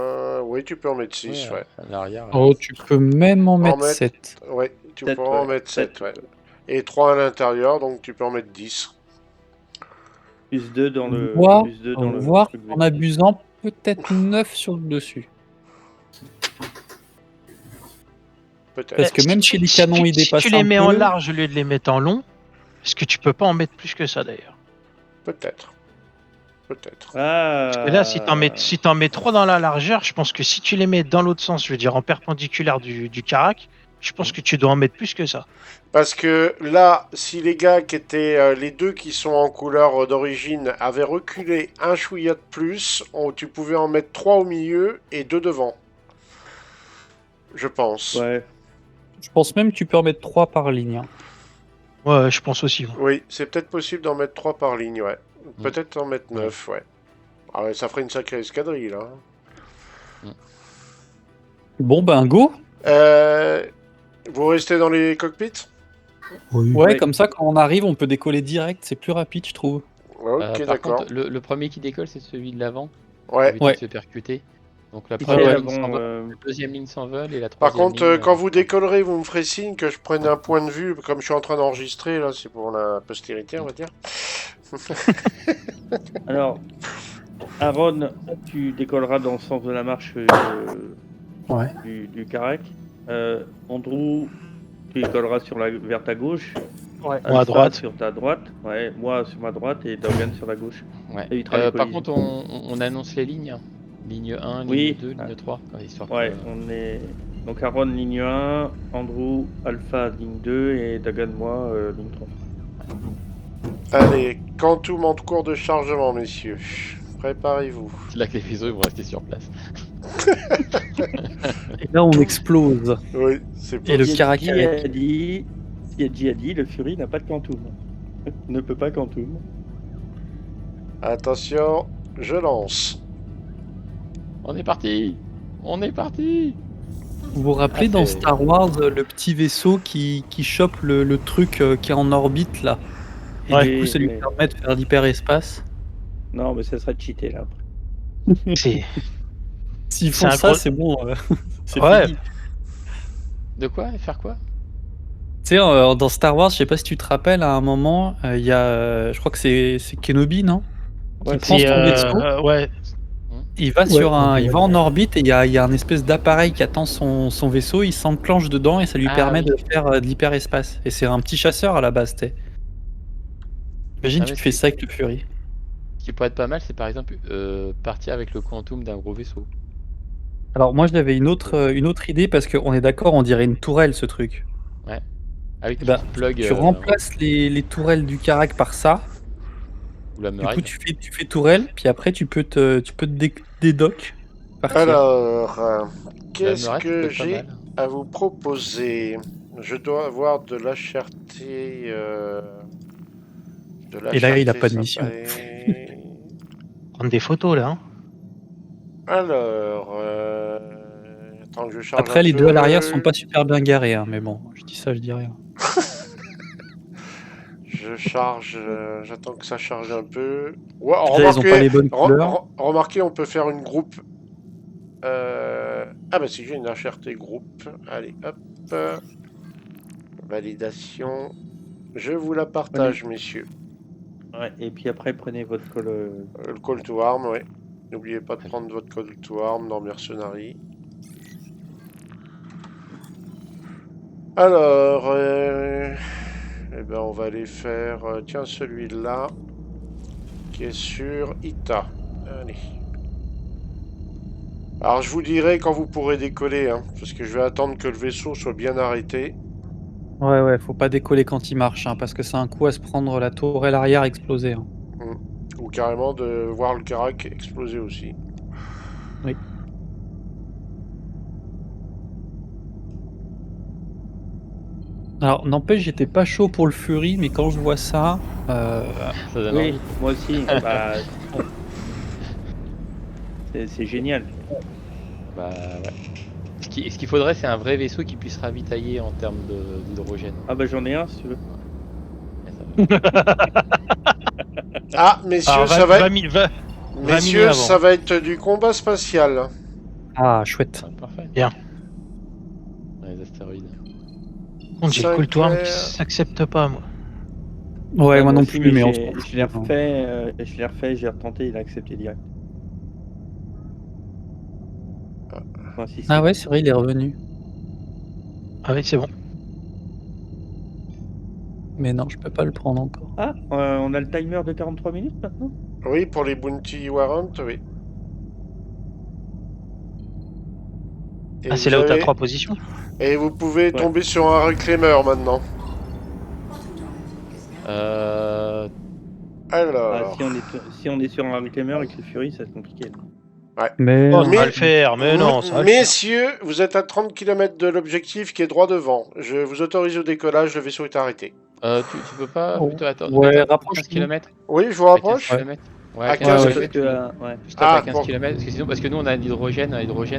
Oui, tu peux en mettre 6, ouais. À l'arrière. Oh, tu peux même en mettre mettre- 7. Ouais, tu Sept, pourras en ouais. mettre 7, Sept. ouais. Et 3 à l'intérieur, donc tu peux en mettre 10. Plus 2 dans le. Voire, Plus 2 dans le. voire truc en vert. abusant, peut-être 9 sur le dessus. Peut-être. Parce que même chez les canons, ils si dépassent tu les un mets peu. en large au lieu de les mettre en long, est-ce que tu peux pas en mettre plus que ça d'ailleurs? Peut-être. Peut-être. Ah. Parce que là, si t'en mets 3 dans la largeur, je pense que si tu les mets dans l'autre sens, je veux dire en perpendiculaire du carac, je pense que tu dois en mettre plus que ça. Parce que là, si les gars qui étaient les deux qui sont en couleur d'origine avaient reculé un chouïa de plus, tu pouvais en mettre 3 au milieu et 2 devant. Je pense. Ouais. Je pense même que tu peux en mettre 3 par ligne. Hein. Ouais, je pense aussi. Ouais. Oui, c'est peut-être possible d'en mettre 3 par ligne, ouais. Peut-être en mettre 9, ouais. Ah ouais, ça ferait une sacrée escadrille, là. Bon, ben go. Vous restez dans les cockpits? Oui. Ouais, Ouais. comme ça, quand on arrive, on peut décoller direct. C'est plus rapide, je trouve. Ouais, ok, Par d'accord. contre, le premier qui décolle, c'est celui de l'avant. Ouais. Éviter Ouais. de se percuter. Donc la Qui première ouais. ligne s'envole, l'avant, la deuxième ligne s'envole et la Par troisième contre, ligne, quand vous décollerez, vous me ferez signe que je prenne un point de vue, comme je suis en train d'enregistrer, là, c'est pour la postérité, on va dire. Alors, Aaron, tu décolleras dans le sens de la marche Ouais. du carac. Andrew, tu décolleras vers ta gauche. Ouais. Alpha Moi à droite. sur ta droite. Ouais, moi sur ma droite et Dogan sur la gauche. Ouais. Ça évitera les Par collisions. contre, on annonce les lignes. Ligne 1, ligne Oui. 2, ligne 3. Histoire Ouais, que- on est. Donc Aaron ligne 1, Andrew Alpha ligne 2 et Dogan moi ligne 3. Allez, Quantum en cours de chargement, messieurs. Préparez-vous. C'est là que les vaisseaux ils vont rester sur place. Et là, on explose. Oui, c'est Et le possible. carac Qui a dit, le Fury n'a pas de quantum. Ne peut pas quantum. Attention, je lance. On est parti. On est parti. Vous vous rappelez Ah, dans c'est- Star Wars, le petit vaisseau qui chope le truc qui est en orbite là? Et Ouais. du coup, ça lui Mais- permet de faire l'hyperespace. Non, mais ça serait cheaté là. Après. C'est S'ils C'est font un ça, gros- c'est bon. C'est Ouais. fini. De quoi? Faire quoi? Tu sais, dans Star Wars, je sais pas si tu te rappelles, à un moment, il y a, je crois que c'est Kenobi, non? Ouais, Qui prend c'est, son vaisseau, ouais. il va il va en orbite et il y a un espèce d'appareil qui attend son vaisseau, il s'enclenche dedans et ça lui Ah permet oui. de faire de l'hyperespace. Et c'est un petit chasseur à la base, t'es. Imagine, Ah tu ouais, te fais c'est- ça avec le Fury. Ce qui pourrait être pas mal, c'est par exemple partir avec le quantum d'un gros vaisseau. Alors moi, j'avais une autre idée parce qu'on est d'accord, on dirait une tourelle ce truc. Ah oui, Eh ben, tu plug Tu remplaces les tourelles du carac par ça. ou la Du muraille. coup, tu fais tourelle, puis après tu peux te dédock. Partir. Alors, La qu'est-ce muraille, ça peut que être pas j'ai mal. à vous proposer? Je dois avoir de la cherté. Et là, il a pas de mission. Prendre des photos là. Hein. Alors, attends que je charge Après, un les peu. deux à l'arrière sont pas super bien garés, hein, mais bon, je dis ça, je dis rien. Je charge, j'attends que ça charge un peu. Ouais, Là, ils ont pas les bonnes couleurs. remarquez, on peut faire une groupe. Ah bah si j'ai une HRT groupe. Allez, hop. Validation. Je vous la partage, messieurs. Ouais, et puis après, prenez votre call. Le call to arm, ouais. N'oubliez pas de prendre votre call to arm dans Mercenary. Alors, eh ben on va aller faire, tiens, celui-là, qui est sur Ita. Allez. Alors, je vous dirai quand vous pourrez décoller, hein, parce que je vais attendre que le vaisseau soit bien arrêté. Ouais, faut pas décoller quand il marche, hein, parce que c'est un coup à se prendre la tourelle arrière explosée. Hein. Ou carrément de voir le carac exploser aussi. Oui. Alors, n'empêche, j'étais pas chaud pour le Fury, mais quand je vois ça, Ça donne Oui, envie. moi aussi. Bah, c'est génial. Bah ouais. Ce qu'il faudrait, c'est un vrai vaisseau qui puisse ravitailler en termes d'hydrogène. Ah bah j'en ai un si tu veux. Et ça va. Ah, messieurs, Alors, ça va être... 20 000 Messieurs, avant. ça va être du combat spatial. ah, chouette. Ouais, parfait. Bien. Les astéroïdes. Par contre, j'ai le call to arm qui Sinclair. s'accepte pas, moi. Ouais, moi non aussi, plus, mais on je l'ai refait, j'ai retenté, il a accepté direct. Enfin, si, si. Ah ouais, c'est vrai, il est revenu. Ah oui, c'est bon. Mais non, je peux pas le prendre encore. Ah, on a le timer de 43 minutes maintenant. Oui, pour les Bounty Warrant, oui. Et Ah, c'est vous là où t'as avez- 3 positions. Et vous pouvez tomber sur un reclaimer maintenant. Euh, Alors... Ah, si on est sur un reclaimer avec le Fury, ça va être compliqué. Mais Oh, ça Mais- va le faire, mais non, ça va le faire. Messieurs, vous êtes à 30 km de l'objectif qui est droit devant. Je vous autorise au décollage, le vaisseau est arrêté. tu peux pas Oh. plutôt attendre Ouais, mettre à 15 rapproche-nous. km Oui, je vous rapproche. 15 km. Ouais, À 15 15 km. parce que, Je stoppe à 15 bon. km parce que sinon, parce que nous on a l'hydrogène,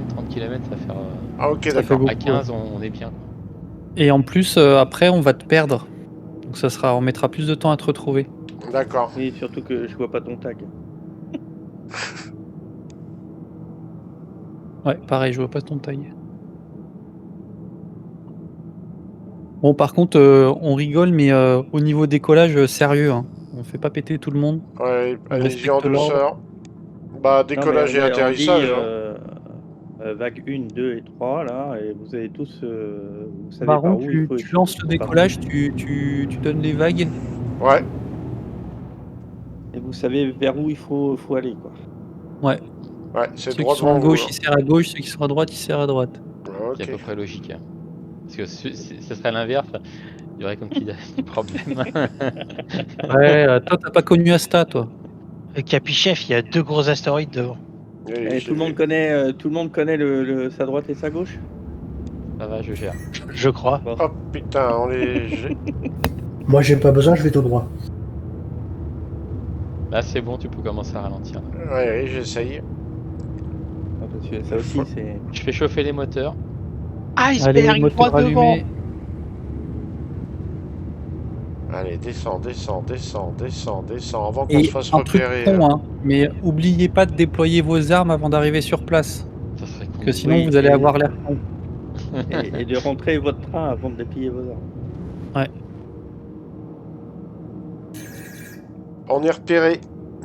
30 km ça fait. Ah, ok, Ça fait d'accord. beaucoup. À 15 on est bien. Et en plus, après, on va te perdre. Donc on mettra plus de temps à te retrouver. D'accord. oui, surtout que je vois pas ton tag. Ouais, pareil, je vois pas ton taille. Bon, par contre, on rigole, mais au niveau décollage, sérieux, hein. On fait pas péter tout le monde. Ouais, On allez-y en respecte l'ordre. douceur. Bah, décollage Non, mais et atterrissage. on dit, hein. vague 1, 2 et 3, là, et vous avez tous. Vous savez Baron, par où il faut. tu lances le décollage, tu donnes les vagues. Ouais, Et vous savez vers où il faut aller, quoi. Ouais. ouais, c'est Ceux droit qui sont à devant vous. gauche, ils serrent à gauche. Ceux qui sont à droite, ils serrent à droite. C'est à peu Ok. près logique. Hein. Parce que ce serait l'inverse, il y aurait comme qui des problèmes. Ouais, toi, t'as pas connu Asta, toi. Capichef, il y a 2 gros astéroïdes devant. Et Et tout le monde connaît sa droite et sa gauche. Ça va, je gère. Je crois. Bon. Oh putain, on les... Moi, j'ai pas besoin, je vais tout droit. Là c'est bon, tu peux commencer à ralentir. Ouais, j'essaye. Ah, parce que ça aussi, c'est. Je fais chauffer les moteurs. Allez, Iceberg, moteur droit devant. allumé. Allez, descends, avant qu'on se Et fasse un truc repérer. con, hein, mais oubliez pas de déployer vos armes avant d'arriver sur place. Ça serait con. Parce que sinon, Oui, vous allez et- avoir l'air con. et de rentrer votre train avant de déplier vos armes. On est repéré.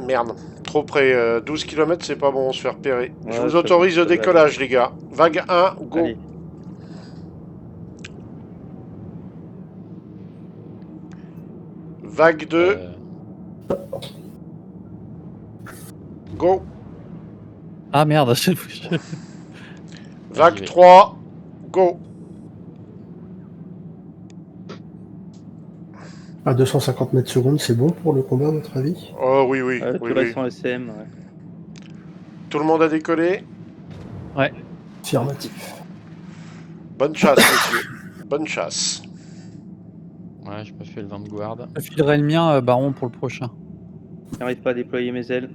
Merde, trop près. 12 km, c'est pas bon, on se fait repérer. Je Ouais, vous ça- autorise au ça va décollage, les gars. Vague 1, go. Allez. Vague 2, go. Ah merde, Vague J'y vais. 3, go. À 250 mètres secondes, c'est bon pour le combat, à votre avis? Oh oui, oui, Tout oui, reste oui. en SM. Ouais. Tout le monde a décollé. Affirmatif. Bonne chasse, messieurs. Bonne chasse. Ouais, je me fais le Vanguard. je filerai le mien, Baron, pour le prochain. J'arrive pas à déployer mes ailes.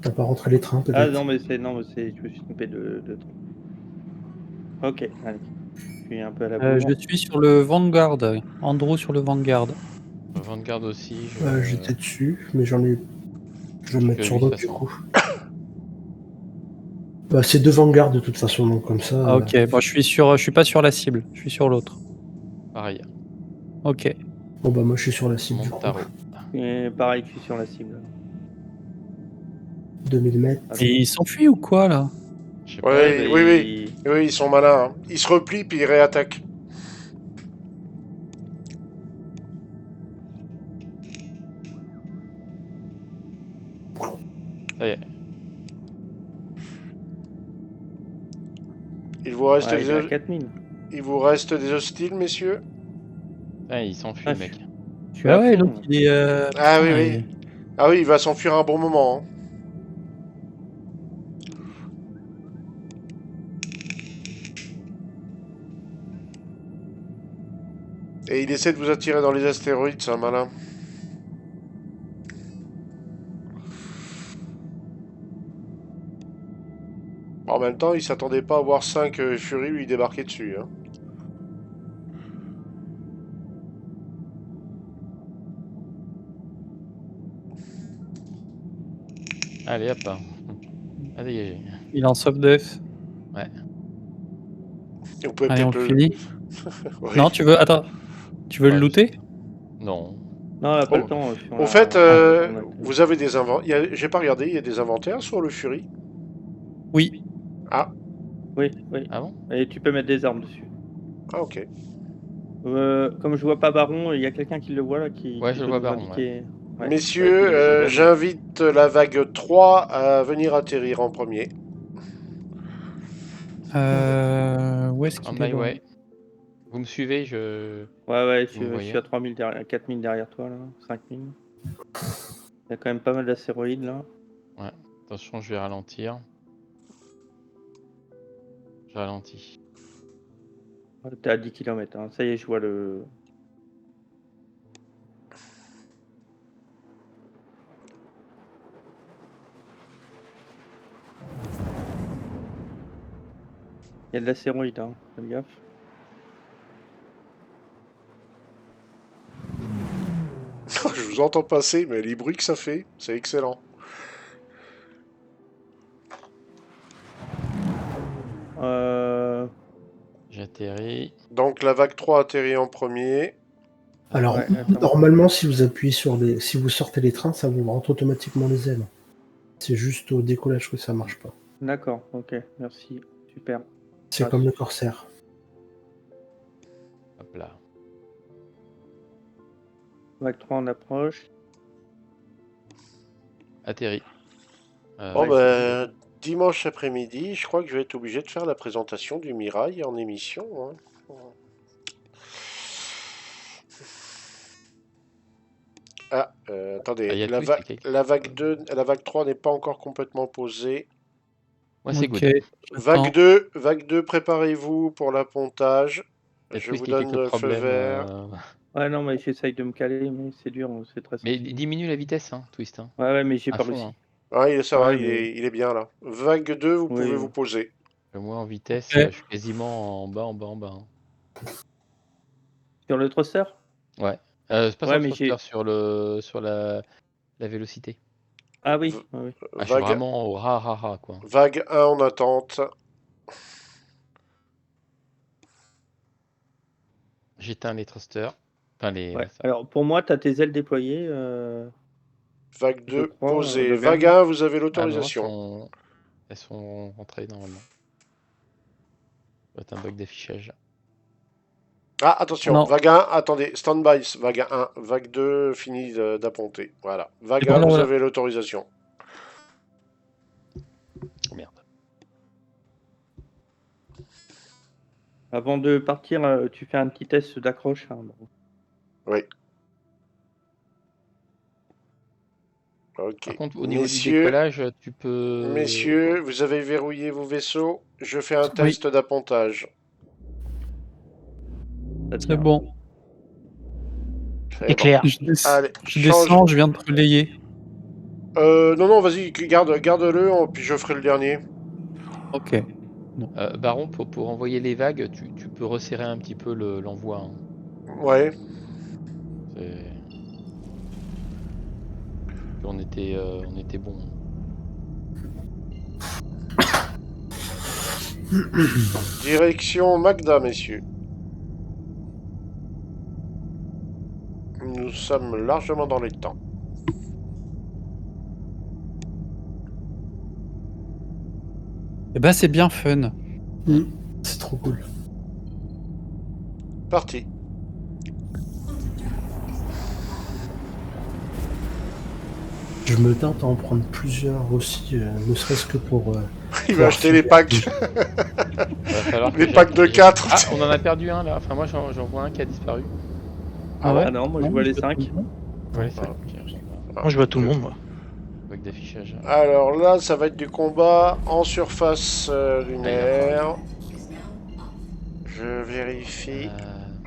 T'as pas rentré les trains, peut-être? Ah non, mais je me suis trompé de train. Ok, allez. Je suis un peu à la bourre. Je suis sur le Vanguard. Andrew sur le Vanguard. Le Vanguard aussi. J'étais dessus, mais j'en ai... Je vais me mettre que sur lui, de l'autre, toute du façon. coup. Bah, c'est 2 Vanguard, de toute façon, donc comme ça... Ah ok, bon, je suis pas sur la cible, je suis sur l'autre. Pareil. Ok. Bon bah moi je suis sur la cible du coup. Montaro. Et pareil, je suis sur la cible. 2000 mètres. Et il s'enfuit ou quoi là? Je sais pas. Ouais, bah, oui, oui, ils sont malins. Hein. Ils se replient puis ils réattaquent. Ça y est. Il vous reste, Ouais, il est à des... 4000. il vous reste des hostiles, messieurs? Ah, il s'enfuit, Ah, le mec. Je suis Ah à ouais, fond. l'autre il est. Ah oui, putain, oui. Ah oui, il va s'enfuir un bon moment. Hein. Et il essaie de vous attirer dans les astéroïdes, c'est un malin. En même temps, il s'attendait pas à voir 5 Fury lui débarquer dessus. Hein. Allez, hop. À dégager. Il est en soft def. Et vous pouvez Allez, on peut-être le le... finit. Oui. Non, tu veux. Attends. Tu veux Ouais, le looter? Non. Non, on n'a pas Oh. le temps. Au fait, vous avez des inventaires. J'ai pas regardé, il y a des inventaires sur le Fury. Oui. Ah, Oui, oui. Ah bon? Et tu peux mettre des armes dessus. ah ok. Comme je vois pas Baron, il y a quelqu'un qui le voit là qui. Ouais, qui je peut vois nous Baron, indiquer. Ouais. Messieurs, Ouais, c'est bon. j'invite la vague 3 à venir atterrir en premier. Où est-ce On qu'il my est way. Vous me suivez, je... Ouais, Vous me je voyez suis à 3000 derrière, 4000 derrière toi là, 5000. Il y a quand même pas mal d'astéroïdes là. Attention, je vais ralentir. Je ralentis. T'es à 10 km, hein. Ça y est, je vois le. Il y a de l'astéroïde, hein. Fais gaffe. Je vous entends passer, mais les bruits que ça fait, c'est excellent. J'atterris. Donc la vague 3 atterrit en premier. Alors Ouais, attends. normalement si vous appuyez sur les. Si vous sortez les trains, ça vous rentre automatiquement les ailes. C'est juste au décollage que ça marche pas. D'accord, ok, merci. Super. C'est Ah, comme le Corsair. Hop là. Vague 3 en approche. Atterri. Bon, Ouais, ben, dimanche après-midi, je crois que je vais être obligé de faire la présentation du Mirail en émission. Hein. Ah, attendez, Ah, y a la, tout, c'est clic. la vague 2, la vague 3 n'est pas encore complètement posée. Moi, c'est Ok. good. Vague 2, préparez-vous pour l'appontage. Y a Je Twist vous qui a donne quelques le feu problèmes. vert. Ouais, non, mais j'essaye de me caler, mais c'est dur, c'est très Mais sensible. diminue la vitesse, hein, Twist. Hein. Ouais, mais j'ai À pas fond, réussi. hein. Ah, ça va, Ouais, il est bien là. Vague 2, vous Oui, pouvez oui. vous poser. Moi, en vitesse, Ok. je suis quasiment en bas. Hein. Sur le thruster? Ouais. C'est pas Ouais, sur le mais thruster, sur la vélocité. Ah oui, oui. Ah, je suis Vague, vraiment au ra, quoi. vague 1 en attente. J'éteins les thrusters. Enfin, les... Ouais. ouais, ça. Alors, pour moi, t'as tes ailes déployées. Vague Je 2, crois, posée. Logan. Vague 1, vous avez Ah non, l'autorisation. elles sont rentrées normalement. Ça doit être un bug d'affichage. Ah, attention, Non. vague 1, attendez, stand-by, vague 1, vague 2, fini d'apponter. Voilà, vague C'est bon, 1, vous voilà. avez l'autorisation. Oh merde. Avant de partir, tu fais un petit test d'accroche. Hein, bon. Oui. Ok. Par contre, au niveau du Messieurs, décollage, tu peux... messieurs, vous avez verrouillé vos vaisseaux. Je fais un test d'appontage. Ça C'est tient. bon. C'est Éclair. Je, Allez, je change. descends, je viens de relayer. Non, vas-y, garde-le, puis je ferai le dernier. Ok. Baron, pour envoyer les vagues, tu peux resserrer un petit peu l'envoi. Hein. Ouais. On était bon. Direction Magda, messieurs. Nous sommes largement dans les temps. Eh ben, c'est bien fun. C'est trop cool. Parti. Je me tente à en prendre plusieurs aussi, ne serait-ce que pour... Il va acheter les packs. Va falloir que Les packs de j'aille- 4. Ah, on en a perdu un là. Enfin, moi j'en vois un qui a disparu. Ah ouais Ah non, moi je vois les 5. Ouais, Ah. Moi, je vois tout le monde, moi. Bug d'affichage. Alors là, ça va être du combat en surface lunaire. Je vérifie.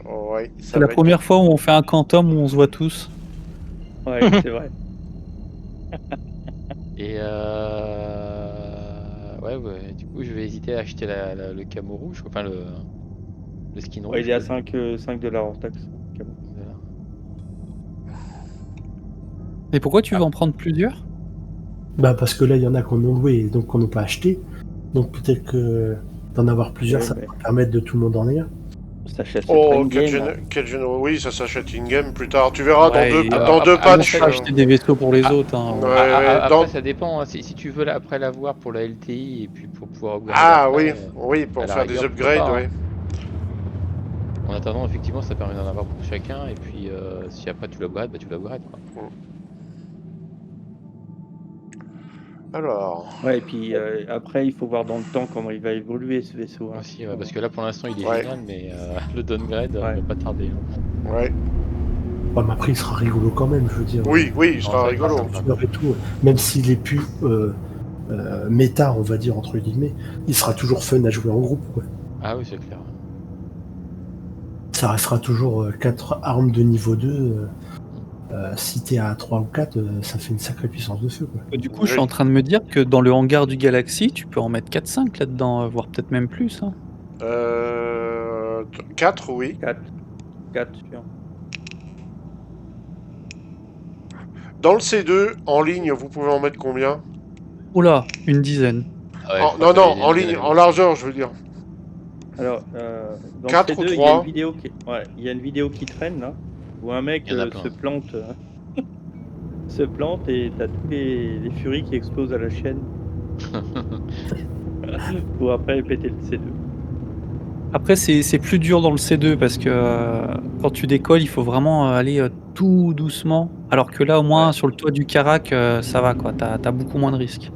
Ouais, ça C'est la va être- première fois où on fait un quantum où on se voit tous. Ouais, c'est vrai. Et ouais, du coup, je vais hésiter à acheter le camo rouge, enfin le skin rouge. Ouais, il est à quoi. 5$ hors taxe. Voilà. Et pourquoi tu veux en prendre plusieurs? Bah parce que là, il y en a qu'on a loué et donc qu'on n'a pas acheté. Donc peut-être que d'en avoir plusieurs, Ouais, ça mais- va permettre de tout le monde en ayant. Ça achète sur Oh, Prime quel Game. oui, ça s'achète in-game plus tard. Tu verras Ouais, dans et, dans deux ah, patchs. Pas acheter des vaisseaux pour les Ah, autres. Hein. ouais. Après, dans- ça dépend. Hein. Si tu veux après l'avoir pour la LTI et puis pour pouvoir upgrader Ah après, oui, pour à la faire des rigueur, pourquoi upgrades, pas, oui. hein. En attendant, effectivement, ça permet d'en avoir pour chacun. Et puis, si après tu l'upgrades, bah tu l'upgrades. Quoi. Alors, Ouais, et puis après, il faut voir dans le temps comment il va évoluer ce vaisseau. Hein. Aussi, ouais, parce que là, pour l'instant, il est Ouais. génial, mais le downgrade Ouais. va pas tarder. Hein. ouais. Bon, mais après, il sera rigolo quand même, je veux dire. Oui, il sera ça rigolo. Et tout, même s'il est plus méta, on va dire, entre guillemets, il sera toujours fun à jouer en groupe, quoi. Ah oui, c'est clair. Ça restera toujours 4 armes de niveau 2. Si t'es à 3 ou 4, ça fait une sacrée puissance de feu, quoi. Du coup, je suis en train de me dire que dans le hangar du Galaxy, tu peux en mettre 4-5 là-dedans, voire peut-être même plus. Hein. 4, oui. 4 sûr. Dans le C2, en ligne, vous pouvez en mettre combien? Oula, une dizaine. Ah ouais, En- je crois Non, que non, il en est- ligne, en largeur, je veux dire. Alors, dans 4 le ou C2, il y a 3? une vidéo qui... Ouais, il y a une vidéo qui traîne là, où un mec Il y en a plein. se plante, se plante et t'as tous les furies qui explosent à la chaîne pour après péter le C2. Après, c'est plus dur dans le C2 parce que quand tu décolles, il faut vraiment aller tout doucement. Alors que là, au moins, Ouais. sur le toit du Karak, ça va, quoi. T'as beaucoup moins de risques.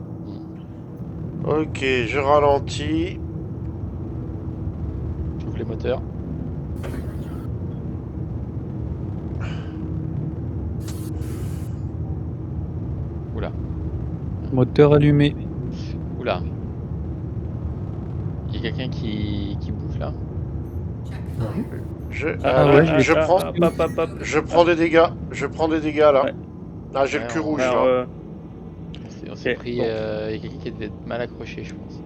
Ok, je ralentis. J'ouvre les moteurs. Oula, Moteur allumé. oula. Il y a quelqu'un qui bouge là. Ah ouais, Je prends, hop. je prends des dégâts. Je prends des dégâts là. Ouais. Ah, j'ai le Ouais, cul rouge Alors, là. On s'est Ok, pris. bon. Il y a quelqu'un qui était mal accroché, je pense.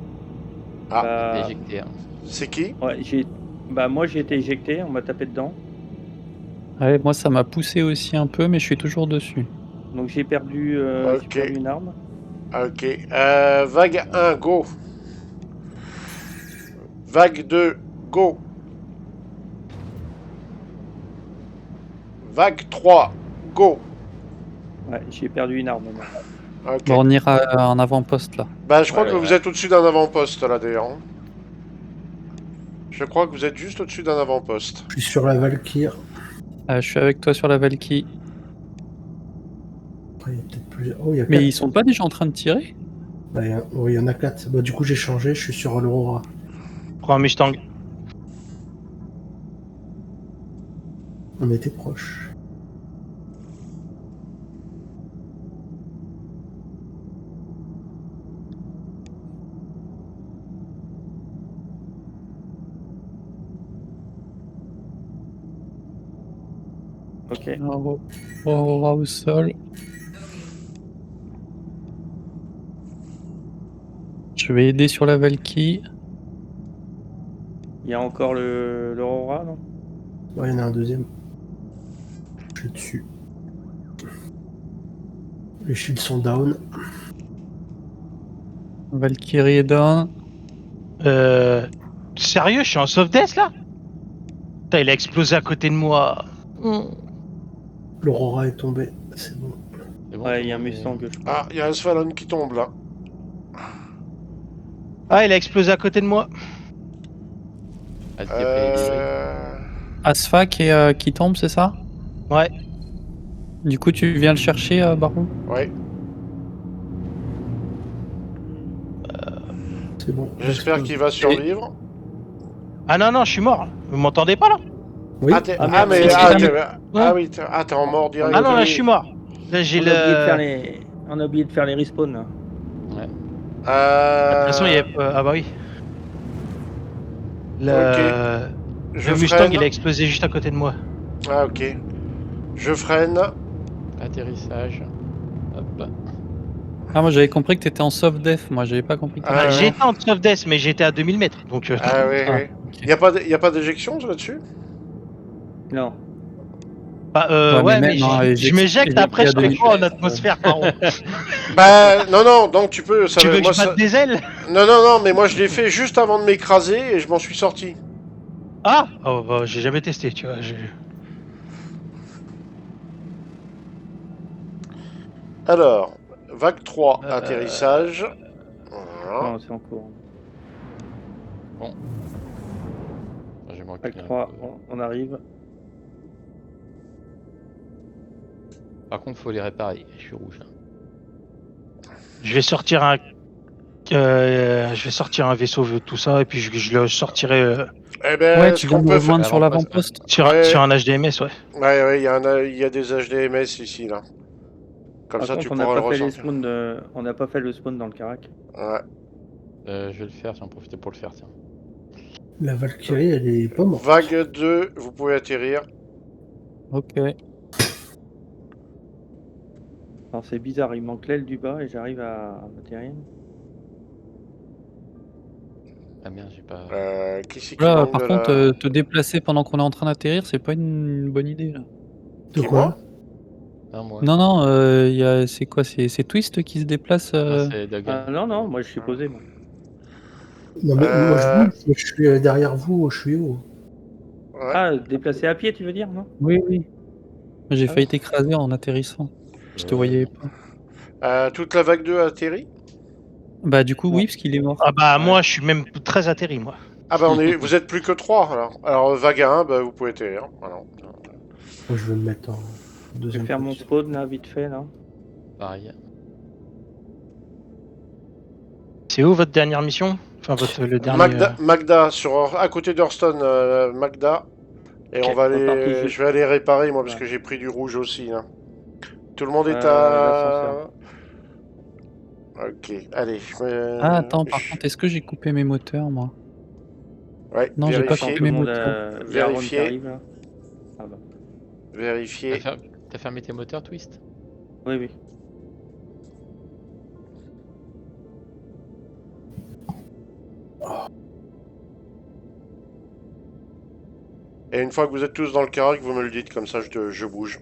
Ah. bah, Il est éjecté. Hein. C'est qui? ouais, moi j'ai été éjecté, on m'a tapé dedans, Ouais, moi, ça m'a poussé aussi un peu, mais je suis toujours dessus. donc j'ai perdu Ok. une arme. Ok. Vague 1, go. Vague 2, go. Vague 3, go. Ouais, j'ai perdu une arme. moi. Ok. Bon, on ira en avant-poste là. Bah, je crois Ouais, que ouais, vous ouais. êtes au-dessus d'un avant-poste là d'ailleurs. hein. Je crois que vous êtes juste au-dessus d'un avant-poste. Je suis sur la Valkyrie. Je suis avec toi sur la Valkyrie. Après, il y a peut-être plus. Oh, il y a 4. Mais ils sont pas déjà en train de tirer? Oui, il y en a 4. Bah, du coup, j'ai changé, je suis sur l'Aurora. Prends un Mustang. On était proche. Ok. Aurora au sol. Je vais aider sur la Valkyrie. Il y a encore l'Aurora, non? Ouais, il y en a un deuxième. Je suis dessus. Les shields sont down. Valkyrie est down. Sérieux, je suis en soft death là? Putain, il a explosé à côté de moi. L'Aurora est tombée, c'est bon. C'est bon, Ouais, tout il y a un le monde est- Mustang. Ah, il y a un Svalon qui tombe là. Ah, il a explosé à côté de moi. Ah, c'était pas les débris. Asfa qui tombe, c'est ça? Ouais. Du coup, tu viens le chercher, Baron? Ouais, C'est bon. j'espère j'explose. qu'il va survivre. Ah non, non, je suis mort. Vous m'entendez pas là? Oui, Ah, Ah, merde, mais c'est- ah, c'est- oui, t'es en mort direct. Ah non, là, oui. je suis mort. Là, j'ai On le. a oublié de faire les... On a oublié de faire les respawns là. De toute façon, il y a... Ah bah oui. Le, je le Mustang, freine. il a explosé juste à côté de moi. Ah, ok. Je freine. Atterrissage. Hop. Ah, moi j'avais compris que t'étais en soft def, moi j'avais pas compris que Ah, t'étais- ouais. J'étais en soft death, mais j'étais à 2000 mètres. Donc, Ah, oui, Ah, oui. ok. Y a pas d'éjection là-dessus? Non. bah, Ouais, ouais, mais mais même, non, je m'éjecte après, je fais quoi en atmosphère par an? Bah, non, donc tu peux. Ça, Tu veux que moi, je batte des ailes? Non, mais moi je l'ai fait juste avant de m'écraser et je m'en suis sorti. Ah oh, bah, j'ai jamais testé, tu vois. Alors, vague 3, atterrissage. Voilà. Non, c'est en cours. J'ai manqué Avec un 3, peu. on arrive. Par contre, faut les réparer. Je suis rouge. Hein. Je vais sortir un. Je vais sortir un vaisseau, tout ça, et puis je le sortirai Eh ben, Ouais, ce tu viens qu'on de peut rejoindre faire. sur L'avant-poste, l'avant-poste. sur, Ouais. sur un HDMS, ouais. Ouais, il y a des HDMS ici, là. Comme Par ça, contre, tu on n'a pourras le pas fait les ressortir. spawns on n'a pas fait le spawn dans le Carac. Ouais. Je vais le faire, j'en profiter pour le faire, tiens. la Valkyrie, elle est pas morte. Vague 2, vous pouvez atterrir. Ok. Alors c'est bizarre, il manque l'aile du bas et j'arrive à atterrir. Ah merde, j'ai pas. Qui c'est qui Là, manque par de contre, la... te déplacer pendant qu'on est en train d'atterrir, c'est pas une bonne idée là. De Qui, quoi? moi Non, moi. Non, non, c'est quoi? C'est Twist qui se déplace. Non, c'est Duggan. Non, moi je suis posé. Moi. Non, mais moi Euh, je suis derrière vous, je suis haut. Ouais. Ah, déplacé à pied, tu veux dire, non? Oui, oui. J'ai Ah failli ouais. t'écraser en atterrissant. Je te voyais pas. Toute la vague 2 a atterri. Bah, du coup, Non. oui, parce qu'il est mort. Ah bah, Ouais. moi, je suis même très atterri, moi. Ah bah vous êtes plus que 3 alors. Alors vague 1, bah, vous pouvez atterrir. Voilà. Moi, je vais me mettre en Je deuxième vais faire mon position. spawn là, vite fait là. Pareil. C'est où votre dernière mission? Enfin, le dernier. Magda à côté d'Hurston, Magda. Et Ok, on va aller, reparti, je vais aller réparer moi parce Ouais. que j'ai pris du rouge aussi. Hein. Tout le monde est L'ascenseur. Ok, allez. Ah, attends, par contre, est-ce que j'ai coupé mes moteurs, moi? Ouais, Non, j'ai pas vérifier. coupé Tout le mes monde moteurs. il y a Ron qui Vérifier. arrive là. Ah bah. Vérifier. T'as fermé tes moteurs, Twist? Oui, oui. Et une fois que vous êtes tous dans le carac, vous me le dites, comme ça je bouge.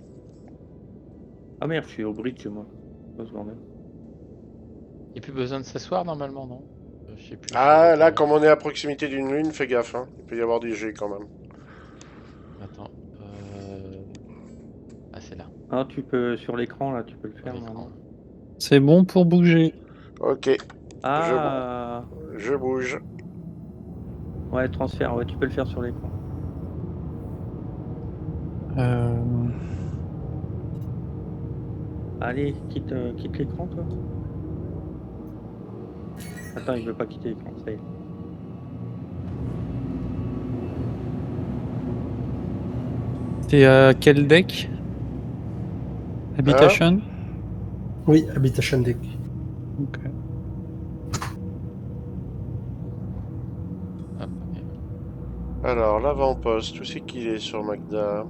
Ah merde, je suis au bridge moi. Deux secondes. Y'a plus besoin de s'asseoir normalement, non? Je sais plus. Ah, là, comme on est à proximité d'une lune, fais gaffe. Hein. Il peut y avoir des jets quand même. Attends. Ah, c'est là. Ah, tu peux, sur l'écran là, tu peux le Sur faire. l'écran. maintenant. C'est bon pour bouger. Ok, Ah, je bouge. ouais, transfert, ouais, tu peux le faire sur l'écran. Allez, quitte l'écran toi. Attends, il veut pas quitter l'écran, ça y est. C'est quel deck? Habitation? Oui, Habitation Deck. Ok. Hop. Alors, l'avant-poste, où c'est qu'il est sur Magda?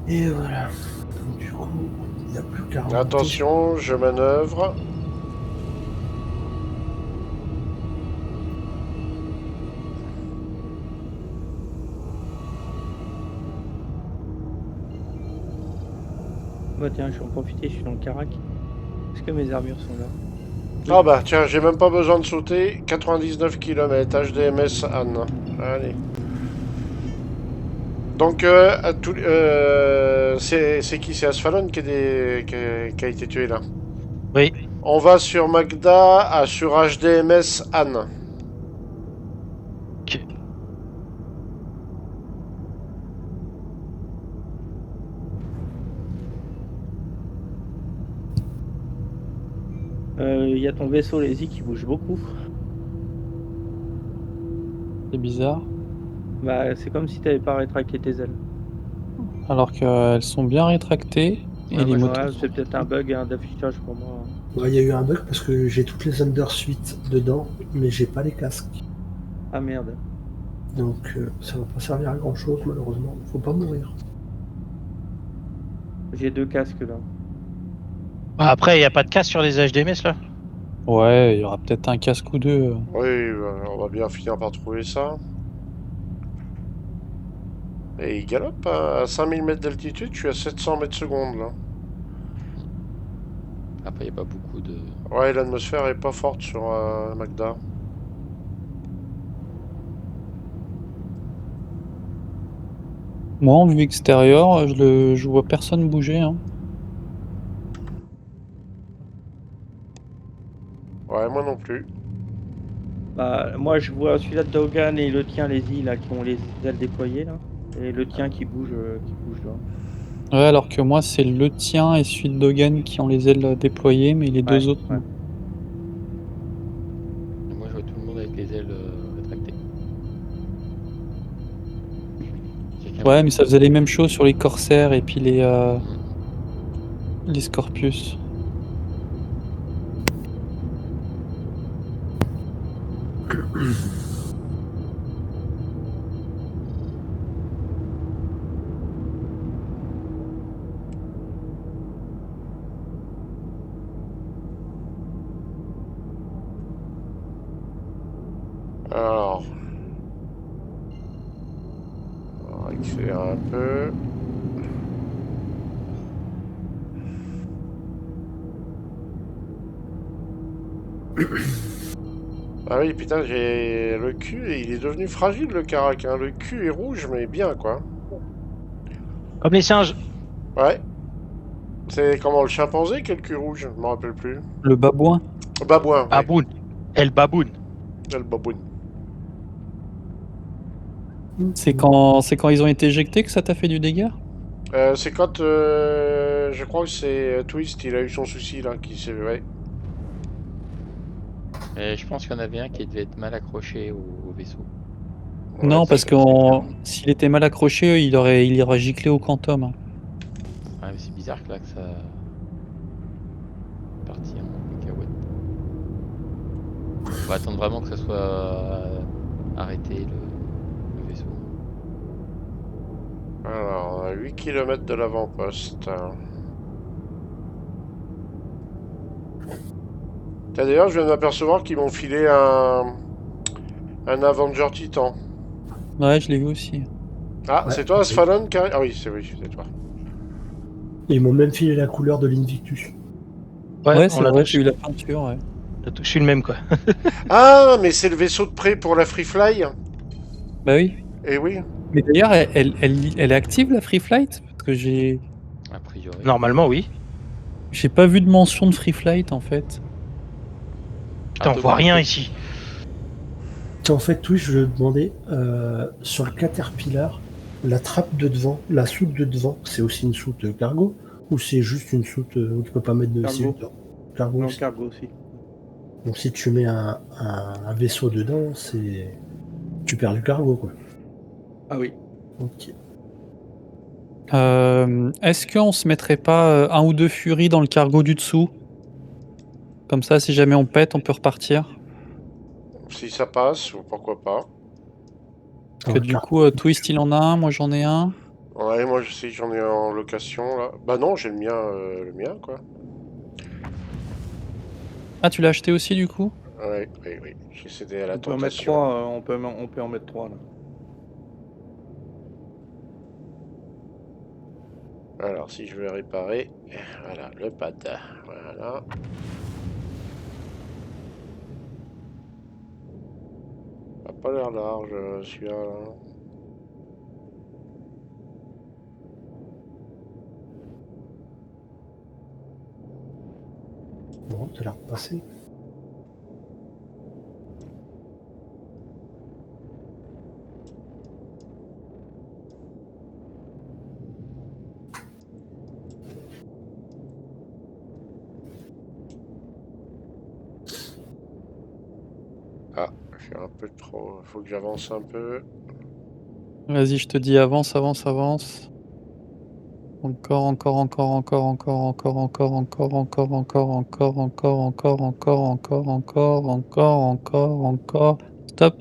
Et voilà. Donc, du coup, il n'y a plus qu'à remonter. Attention, je manœuvre. Bah tiens, je vais en profiter, je suis dans le carac. Est-ce que mes armures sont là? Ah bah tiens, j'ai même pas besoin de sauter. 99 km, HDMS Anne. Allez. Donc, c'est qui? C'est Asphalon qui a été tué là. Oui. On va sur Magda, sur HDMS Anne. Ok. Il y a ton vaisseau Lazy qui bouge beaucoup. C'est bizarre. Bah, c'est comme si t'avais pas rétracté tes ailes. Alors qu'elles sont bien rétractées. Et Ouais, les moi, moteurs j'aurais- sont c'est peut-être un bug d'affichage pour moi. Ouais, il y a eu un bug parce que j'ai toutes les undersuites dedans, mais j'ai pas les casques. Ah merde. Donc ça va pas servir à grand chose malheureusement. Faut pas mourir. J'ai 2 casques là. Après, il n'y a pas de casse sur les HDMS là? Ouais, il y aura peut-être un casque ou deux. Oui, on va bien finir par trouver ça. Et il galope à 5000 mètres d'altitude, je suis à 700 mètres secondes là. Après, il n'y a pas beaucoup de. Ouais, l'atmosphère est pas forte sur Magda. Moi, en vue extérieure, je vois personne bouger. Hein. Ouais, moi non plus. Bah, moi, je vois celui-là de Dogan et le tien Lazy là qui ont les ailes déployées là. Et le tien qui bouge là. Ouais, alors que moi, c'est le tien et celui de Dogan qui ont les ailes déployées, mais les deux autres, ouais. non. Et moi, je vois tout le monde avec les ailes rétractées. Quelqu'un Ouais, voit- mais ça faisait les mêmes choses sur les corsaires et puis les Mm. Scorpius. Alors. On va accélérer un peu. Ah oui, putain, j'ai le cul, il est devenu fragile le carac, hein. Le cul est rouge, mais bien quoi. Comme les singes. Ouais. C'est comment le chimpanzé qui a le cul rouge? Je me rappelle plus. Le babouin. Babouin, ouais. Baboun. El baboun. Le baboune. C'est quand ils ont été éjectés que ça t'a fait du dégât? C'est quand je crois que c'est Twist, il a eu son souci là, qui s'est. Ouais. Et je pense qu'il y en avait un qui devait être mal accroché au vaisseau. Non, Ouais, parce que s'il était mal accroché, il aurait giclé au quantum. Hein. Ouais, mais c'est bizarre que là que ça. Parti en cacahuète. On va attendre vraiment que ça soit arrêté le vaisseau. Alors, on a 8 km de l'avant-poste. D'ailleurs, je viens de m'apercevoir qu'ils m'ont filé un Avenger Titan. Ouais, je l'ai vu aussi. Ah, Ouais, c'est toi, oui. Asphalon Ah oui, c'est toi. Ils m'ont même filé la couleur de l'Invictus. Ouais, c'est on a vrai, tous, j'ai eu la peinture. Ouais. on a tous eu le même quoi. Ah, mais c'est le vaisseau de prêt pour la Free Fly. Bah oui. Eh oui. Mais d'ailleurs, elle est active la Free Flight? Parce que A priori. Normalement, oui. j'ai pas vu de mention de Free Flight en fait. Putain, on voit rien ici. En fait, oui, je demandais sur le Caterpillar, la trappe de devant, la soute de devant, c'est aussi une soute cargo ou c'est juste une soute où tu peux pas mettre de Cargo. cellule cargo Non, aussi. cargo aussi. Donc si tu mets un vaisseau dedans, c'est tu perds le cargo quoi. Ah oui. Ok. Est-ce qu'on se mettrait pas un ou deux Furies dans le cargo du dessous? Comme ça, si jamais on pète, on peut repartir. Si ça passe, ou pourquoi pas. Parce que du coup, Twist il en a un, moi j'en ai un. Ouais, moi je sais, j'en ai en location là. Bah non, j'ai le mien quoi. Ah, tu l'as acheté aussi du coup? Oui. J'ai cédé à la On peut en mettre tentation. 3, on peut en mettre 3 là. Alors, si je veux réparer, voilà, le pad. Voilà. pas l'air large, celui-là. Là. Bon, t'as l'air de passer. Ah, je suis un peu trop... Faut que j'avance un peu. Vas-y, je te dis avance, avance, avance. Encore, encore, encore, encore, encore, encore, encore, encore, encore, encore, encore, encore, encore, encore, encore, encore, encore, encore, encore. Stop.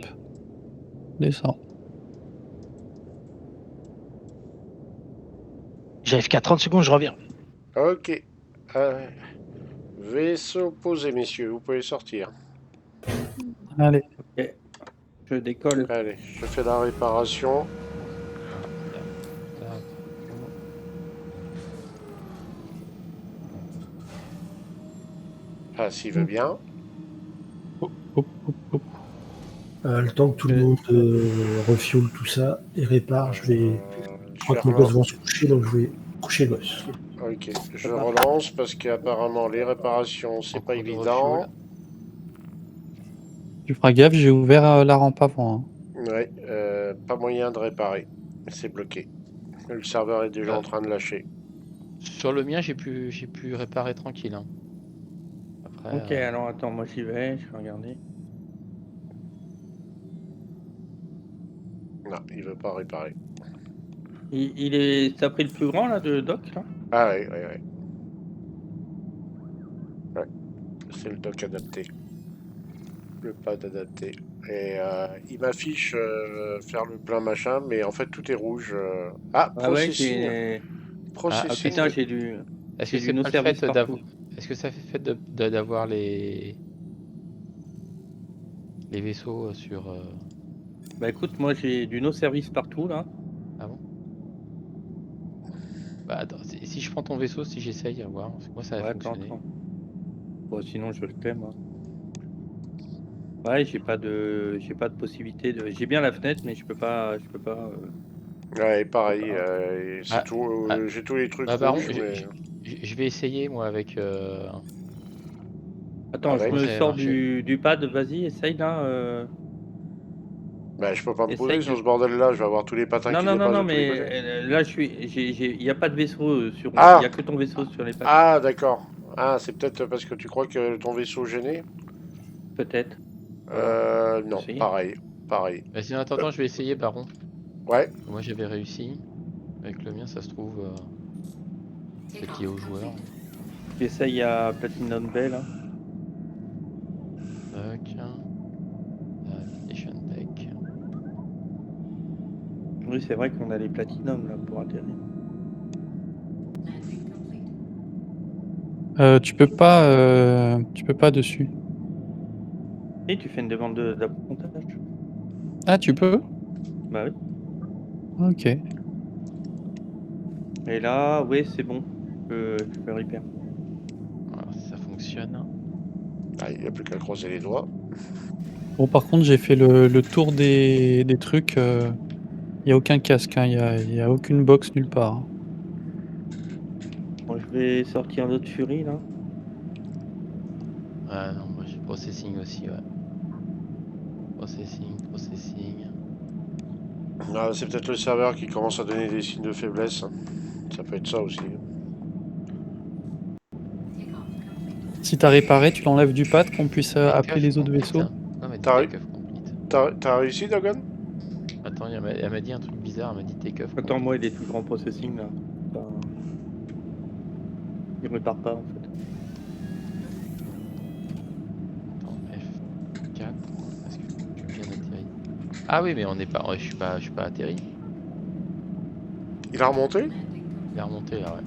Descends. J'ai FK 30 secondes, je reviens. Ok. Vaisseau posé, messieurs. Vous pouvez sortir. Allez. Ok. Je décolle. Allez, je fais la réparation. Tac. Ah, s'il veut bien. Hop, hop, hop, hop. Le temps que tout le monde refuel tout ça et répare, je crois que mes gosses vont se coucher, donc je vais coucher les gosses. Ok, je relance parce qu'apparemment les réparations c'est pas Encore de évident. refuel. Tu feras gaffe, j'ai ouvert la rampe avant. Ouais, pas moyen de réparer. C'est bloqué. Le serveur est déjà en train de lâcher. Sur le mien, j'ai pu réparer tranquille. Hein. Après, Ok, alors attends, moi j'y vais, je vais regarder. Non, il veut pas réparer. T'as pris le plus grand là de doc là? Ah ouais. Ouais, c'est le dock adapté. Le pad adapté. Et il m'affiche faire le plein machin, mais en fait tout est rouge. Ah, Ah ouais, processing. j'ai. Processing. Ah putain, j'ai du. est-ce que J'ai c'est du no pas le service fait partout. Est-ce que ça fait d'avoir les vaisseaux sur Bah écoute, moi j'ai du no service partout là. Ah bon? Bah attends, si je prends ton vaisseau, si j'essaye à voir, parce que moi ça a Ouais, attends, fonctionné. attends. Bon, sinon je le fais moi. Ouais, j'ai pas de possibilité de. J'ai bien la fenêtre, mais je peux pas. Ouais, pareil. C'est Ah, tout. ah, J'ai tous les trucs bah par rouges, contre, mais. je vais essayer moi avec. Attends, Avec. je Comment me ça avait sors marché? du pad, vas-y, essaye là. Bah, je peux pas me poser Essaye sur de. ce bordel-là. Je vais avoir tous les patins Non, qui non, non, dépassent de non, tous les mais côtés. là je suis. Il y a pas de vaisseau sur. Il y Ah! a que ton vaisseau sur les pads. Ah, d'accord. Ah, c'est peut-être parce que tu crois que ton vaisseau gêné? Peut-être. Voilà. Non, Essaye. pareil. Pareil. Bah, sinon, attends, je vais essayer Baron. Ouais. Moi j'avais réussi. Avec le mien, ça se trouve, c'est lié au joueur. J'essaye à Platinum Bay là. Tac. Navigation deck. Oui, c'est vrai qu'on a les Platinum là pour atterrir. Tu peux pas dessus. Et tu fais une demande d'appontage. Ah, tu peux? Bah oui. Ok. Et là, oui, c'est bon. Tu peux repair. Alors, si ça fonctionne. Ah, il n'y a plus qu'à croiser les doigts. Bon, par contre, j'ai fait le tour des trucs. Il n'y a aucun casque, il y a aucune box nulle part. Hein. Bon, je vais sortir l'autre Fury là. Ah non, moi j'ai processing aussi, ouais. Processing. Ah, c'est peut-être le serveur qui commence à donner des signes de faiblesse. Ça peut être ça aussi. Si t'as réparé, tu l'enlèves du pad qu'on puisse appeler les autres complete, vaisseaux. hein. Non, mais T'as take off complete. T'as réussi, Dagon? Attends, elle m'a dit un truc bizarre, elle m'a dit take off. Attends, moi il est toujours en processing là. Enfin, il repart pas en fait. Attends, F4. Est-ce que je suis bien atterri? Ah oui, mais on n'est pas. Je suis pas atterri. Il a remonté? Il est remonté là, ouais.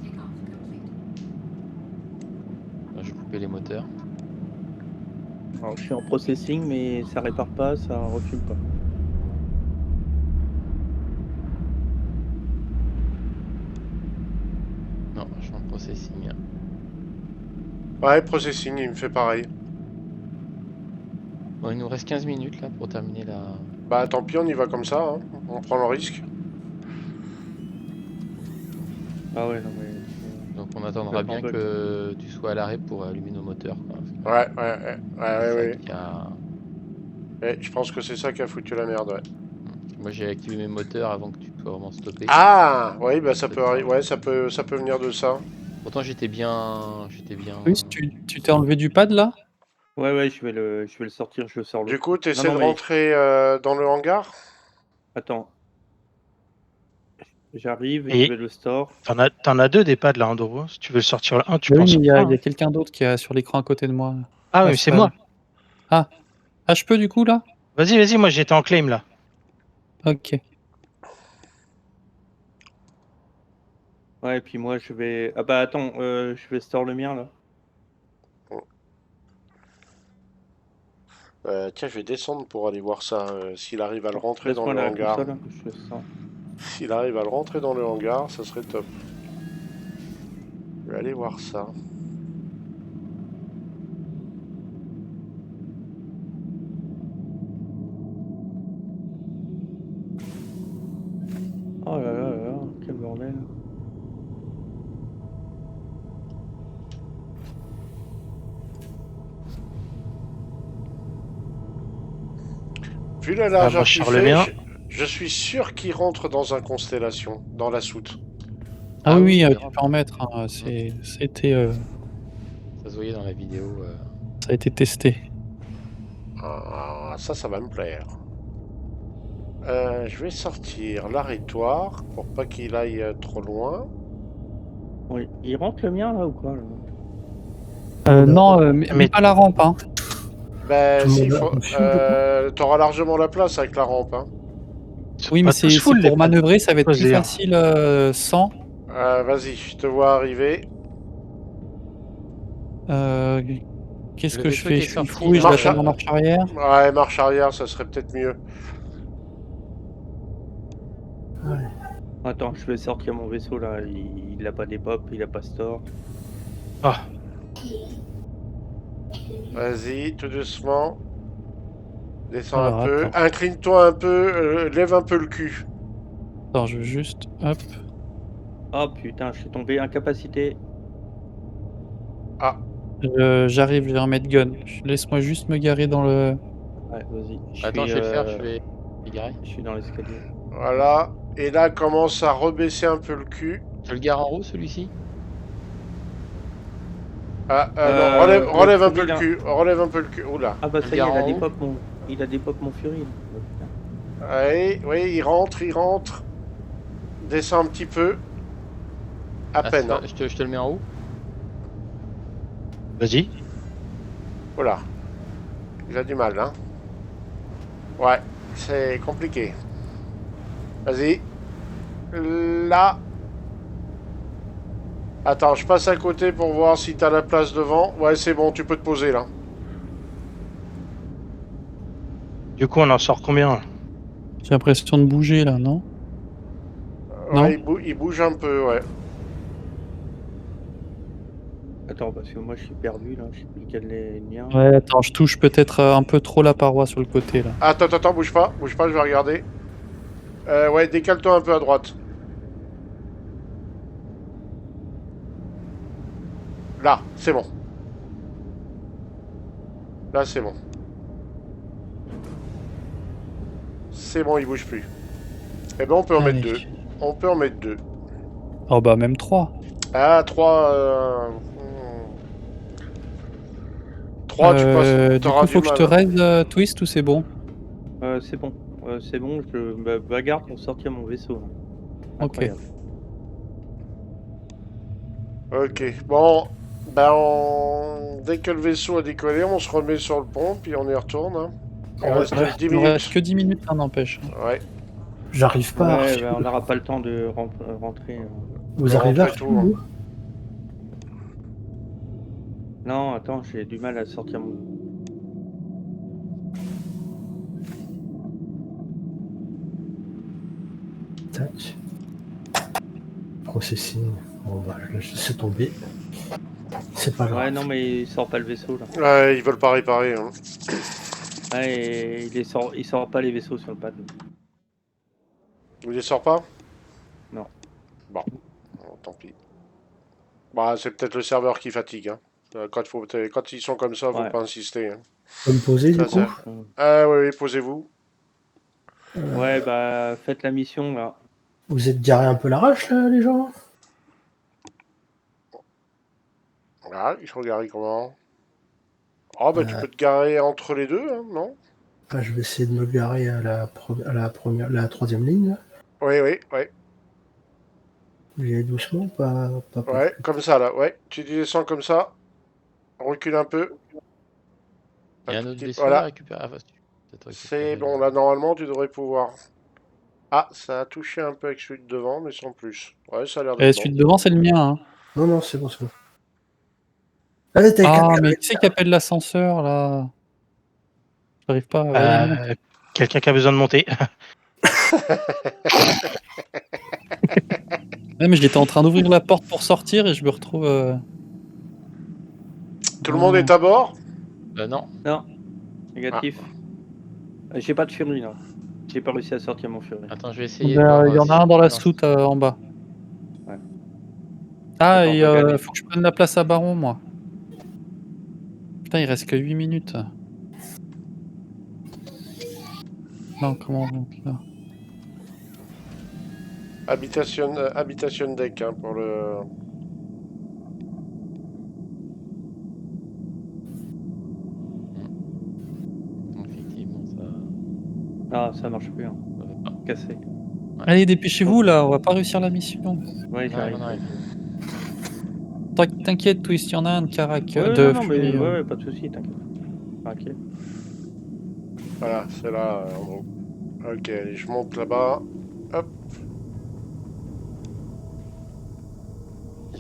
Alors, je vais couper les moteurs. Alors, je suis en processing, mais ça répare pas, ça recule pas. Non, je suis en processing. Ouais, processing, il me fait pareil. Bon, il nous reste 15 minutes là pour terminer la. Bah tant pis, on y va comme ça, hein. On prend le risque. Ah ouais, non mais... Donc on attendra Ça bien t'embête. que tu sois à l'arrêt pour allumer nos moteurs. Quoi, parce que Ouais, c'est ça ouais. qui a- Ouais, je pense que c'est ça qui a foutu la merde, ouais. Moi j'ai activé mes moteurs avant que tu sois vraiment stoppé. Ah, oui, bah ça Peut-être peut arriver. ça. Ouais, ça peut venir de ça. Pourtant j'étais bien. Oui, tu t'es enlevé du pad là? Ouais, je vais le sortir, je le sors Du l'autre. coup, t'essaies de mais rentrer dans le hangar? attends. J'arrive, Et- je vais le store. T'en as deux des pads là, Andoro. Si tu veux le sortir le 1, tu Oui, penses mais il y pas, a, hein. quelqu'un d'autre qui est sur l'écran à côté de moi. Ah oui, mais c'est Asphalt. moi. Ah, je peux du coup là? Vas-y, moi j'étais en claim là. Ok. Ouais, et puis moi je vais... Ah bah attends, je vais store le mien là. Tiens, je vais descendre pour aller voir ça. S'il arrive à le rentrer dans Laisse-moi le la hangar. console, je le sors. S'il arrive à le rentrer dans le hangar, ça serait top. Je vais aller voir ça. Oh là là là là, quel bordel. Vu la largeur moi, je qu'il sors le fait, mien. je suis sûr qu'il rentre dans un constellation, dans la soute. Ah, Ah oui, oui, tu c'est peux en mettre. Hein. C'était, Ça se voyait dans la vidéo. ça a été testé. Ah, ça va me plaire. Je vais sortir l'arrêtoire pour pas qu'il aille trop loin. Oui, il rentre le mien là ou quoi là Non, mais mais- pas la rampe. Hein. Ben Tout le si, monde a un fuel, je crois. t'auras largement la place avec la rampe. Hein. Oui, mais Pas c'est tous full, les pour pads. manœuvrer, ça va être Faut plus dire. facile sans. Vas-y, je te vois arriver. Qu'est-ce Le que je vaisseau fais? était Je suis sorti, fou et je là. l'attends en marche arrière. Ouais, marche arrière, ça serait peut-être mieux. Attends, je vais sortir mon vaisseau là, il a pas des pop, il a pas store. Ah, Vas-y, tout doucement. Descends Alors, un peu. attends. Incline-toi un peu, lève un peu le cul. Attends, je veux juste. Hop. Oh putain, je suis tombé, incapacité. Ah, J'arrive, j'ai un gun. Laisse-moi juste me garer dans le. Ouais, vas-y. Attends, je vais le faire, je vais garer. Je suis dans l'escalier. voilà. Et là, commence à rebaisser un peu le cul. Je le gare en haut celui-ci. Ah, non, Le relève un peu Fury, le là. cul. Relève un peu le cul. Oula. Ah bah Je ça y est, le il gare a en des haut. pop mon Fury. Là. Oh, putain. Oui, il rentre. Descends un petit peu. À peine. Hein. Je te le mets en haut. vas-y. Oula. Il a du mal, hein. Ouais, c'est compliqué. Vas-y. Là. Attends, je passe à côté pour voir si t'as la place devant. Ouais, c'est bon, tu peux te poser là. Du coup, on en sort combien là? J'ai l'impression de bouger là, non? Non. Ouais, il bouge un peu, ouais. Attends, parce que moi je suis perdu là, je sais plus lequel est le mien. Ouais, attends, je touche peut-être un peu trop la paroi sur le côté là. Attends, bouge pas, je vais regarder. Ouais, décale-toi un peu à droite. Là, c'est bon. Là, c'est bon. C'est bon, il bouge plus. Eh ben, on peut en Allez. mettre deux. On peut en mettre deux. Oh bah même 3. Ah, 3, tu passes. Du T'auras coup, du faut que je te mal. raise twist ou c'est bon? C'est bon, je me bagarre pour sortir mon vaisseau. Là. Ok. Incroyable. Ok, bon. Ben, dès que le vaisseau a décollé, on se remet sur le pont, puis on y retourne. Hein. Il reste 10 Il nous reste minutes. que 10 minutes, ça n'empêche. Ouais. J'arrive pas à Ouais, refiler. bah, on n'aura pas le temps de rentrer. Vous arrivez à rentrez tout, refiler, hein. vous Non, attends, j'ai du mal à sortir mon... Tac. Processing. Bon bah, je laisse tomber. C'est pas grave. Ouais, non, mais il sort pas le vaisseau là. Ouais, ils veulent pas réparer. Hein. Ouais, et il sort pas les vaisseaux sur le pad. Il les sort pas? Non. Bon, tant pis. Bah, c'est peut-être le serveur qui fatigue. Hein. Quand ils sont comme ça, faut Ouais. pas insister. Hein. Comme posé, du Ça, coup. ça. Ah oui, posez-vous. Ouais, bah faites la mission là. Vous êtes garés un peu l'arrache, là, les gens? Voilà, il faut garer comment? Ah bah tu peux te garer entre les deux, hein, non? Ah, je vais essayer de me garer à la troisième ligne. Là. Oui, oui, oui. J'y vais doucement, pas Ouais, comme ça là, ouais. Tu descends comme ça. Recule un peu. Il y a un tout autre petit- vaisseau à Voilà. récupérer. Ah, tu peux peut-être C'est récupérer bon, là normalement tu devrais pouvoir. Ah, ça a touché un peu avec celui de devant, mais sans plus. Ouais, ça a l'air Et d'être celui bon. de devant, c'est le mien. Hein. Non, non, c'est bon, c'est bon. Allez, t'as Ah, qu'à mais qui c'est qui appelle l'ascenseur là? J'arrive pas. Allez, monte. Quelqu'un qui a besoin de monter. Ouais, mais j'étais en train d'ouvrir la porte pour sortir et je me retrouve. Tout le monde est à bord? Non. Non. Négatif. J'ai pas de Fury là. J'ai pas réussi à sortir mon Fury. Attends, je vais Il essayer de voir. y en a un dans la soute en bas. Ouais. Ah, Attends, et regardez. faut que je prenne la place à Baron, moi. Putain, il reste que 8 minutes. Non, comment on monte là? Habitation deck hein, pour le. Effectivement, ça. Ah, ça marche plus. Hein. Cassé. Ouais. Allez, dépêchez-vous là, on va pas réussir la mission. Ouais, j'arrive. On arrive. T'inquiète, Twist, il y en a un de Carac. Ouais, de non, mais Fury, ouais, pas de soucis, t'inquiète. Ok. Voilà, c'est là en gros. Ok, allez, je monte là-bas. Hop.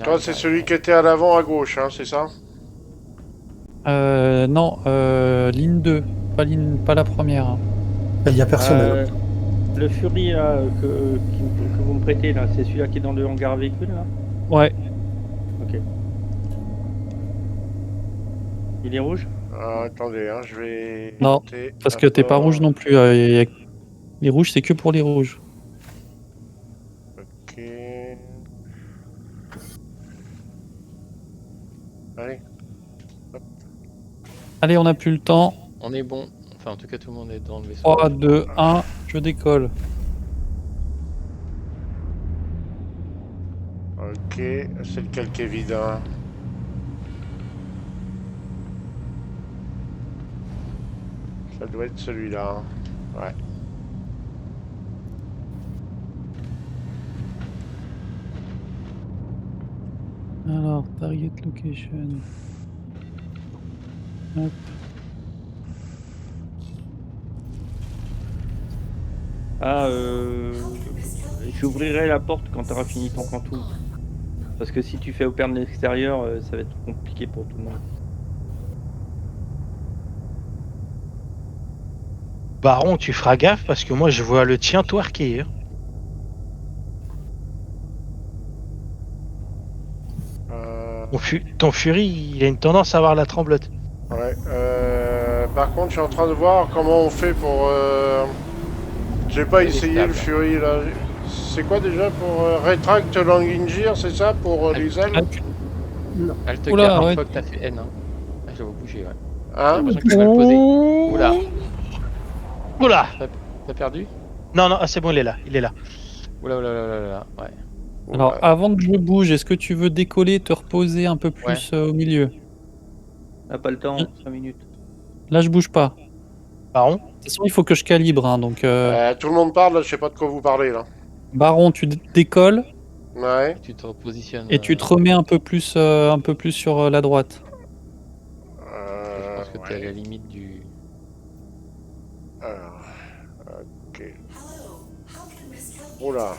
Toi, c'est celui qui était à l'avant à gauche, hein, c'est ça? Non, ligne 2, pas la première. Hein. Il y a personne. là. Le Fury là, que vous me prêtez là, c'est celui-là qui est dans le hangar véhicule là? Ouais. Ok. Il est rouge? Attendez, hein, je vais. Non, monter parce à que t'es pas bord. rouge non plus. Les rouges, c'est que pour les rouges. Ok. Allez. Allez, on a plus le temps. On est bon. Enfin, en tout cas, tout le monde est dans le vaisseau. 3, 2, 1, je décolle. Ok, c'est lequel qui est vide, hein? Ça doit être celui-là. Hein. Ouais. Alors, target location. Hop. Ah, j'ouvrirai la porte quand tu auras fini ton quantum. Parce que si tu fais opérer de l'extérieur, ça va être compliqué pour tout le monde. Baron, tu feras gaffe parce que moi je vois le tien twerker. Hein. Ton Fury, il a une tendance à avoir la tremblote. Ouais. Par contre, je suis en train de voir comment on fait pour. J'ai pas essayé le Fury là. C'est quoi déjà pour Retract Landing Gear, c'est ça pour les ailes? Non. Elle te Oula, garde ouais. une fois que t'as fait N. Hein. Ah, je la vois bouger, ouais. J'ai Hein? l'impression qu'il va le poser. Oula, Oula. t'as perdu? Non, non, ah, c'est bon, il est là. Il est là. Oula, ouais. Alors, avant que je bouge, est-ce que tu veux décoller, te reposer un peu plus au milieu? Ah, pas le temps, 5 minutes. Là, je bouge pas. Baron? De toute façon, il faut que je calibre, hein, donc... Tout le monde parle, là, je sais pas de quoi vous parlez, là. Baron, tu décolles Ouais. Tu te repositionnes. et tu te remets un peu plus sur la droite. Je pense que t'es à la limite du... Alors, ok. Oula.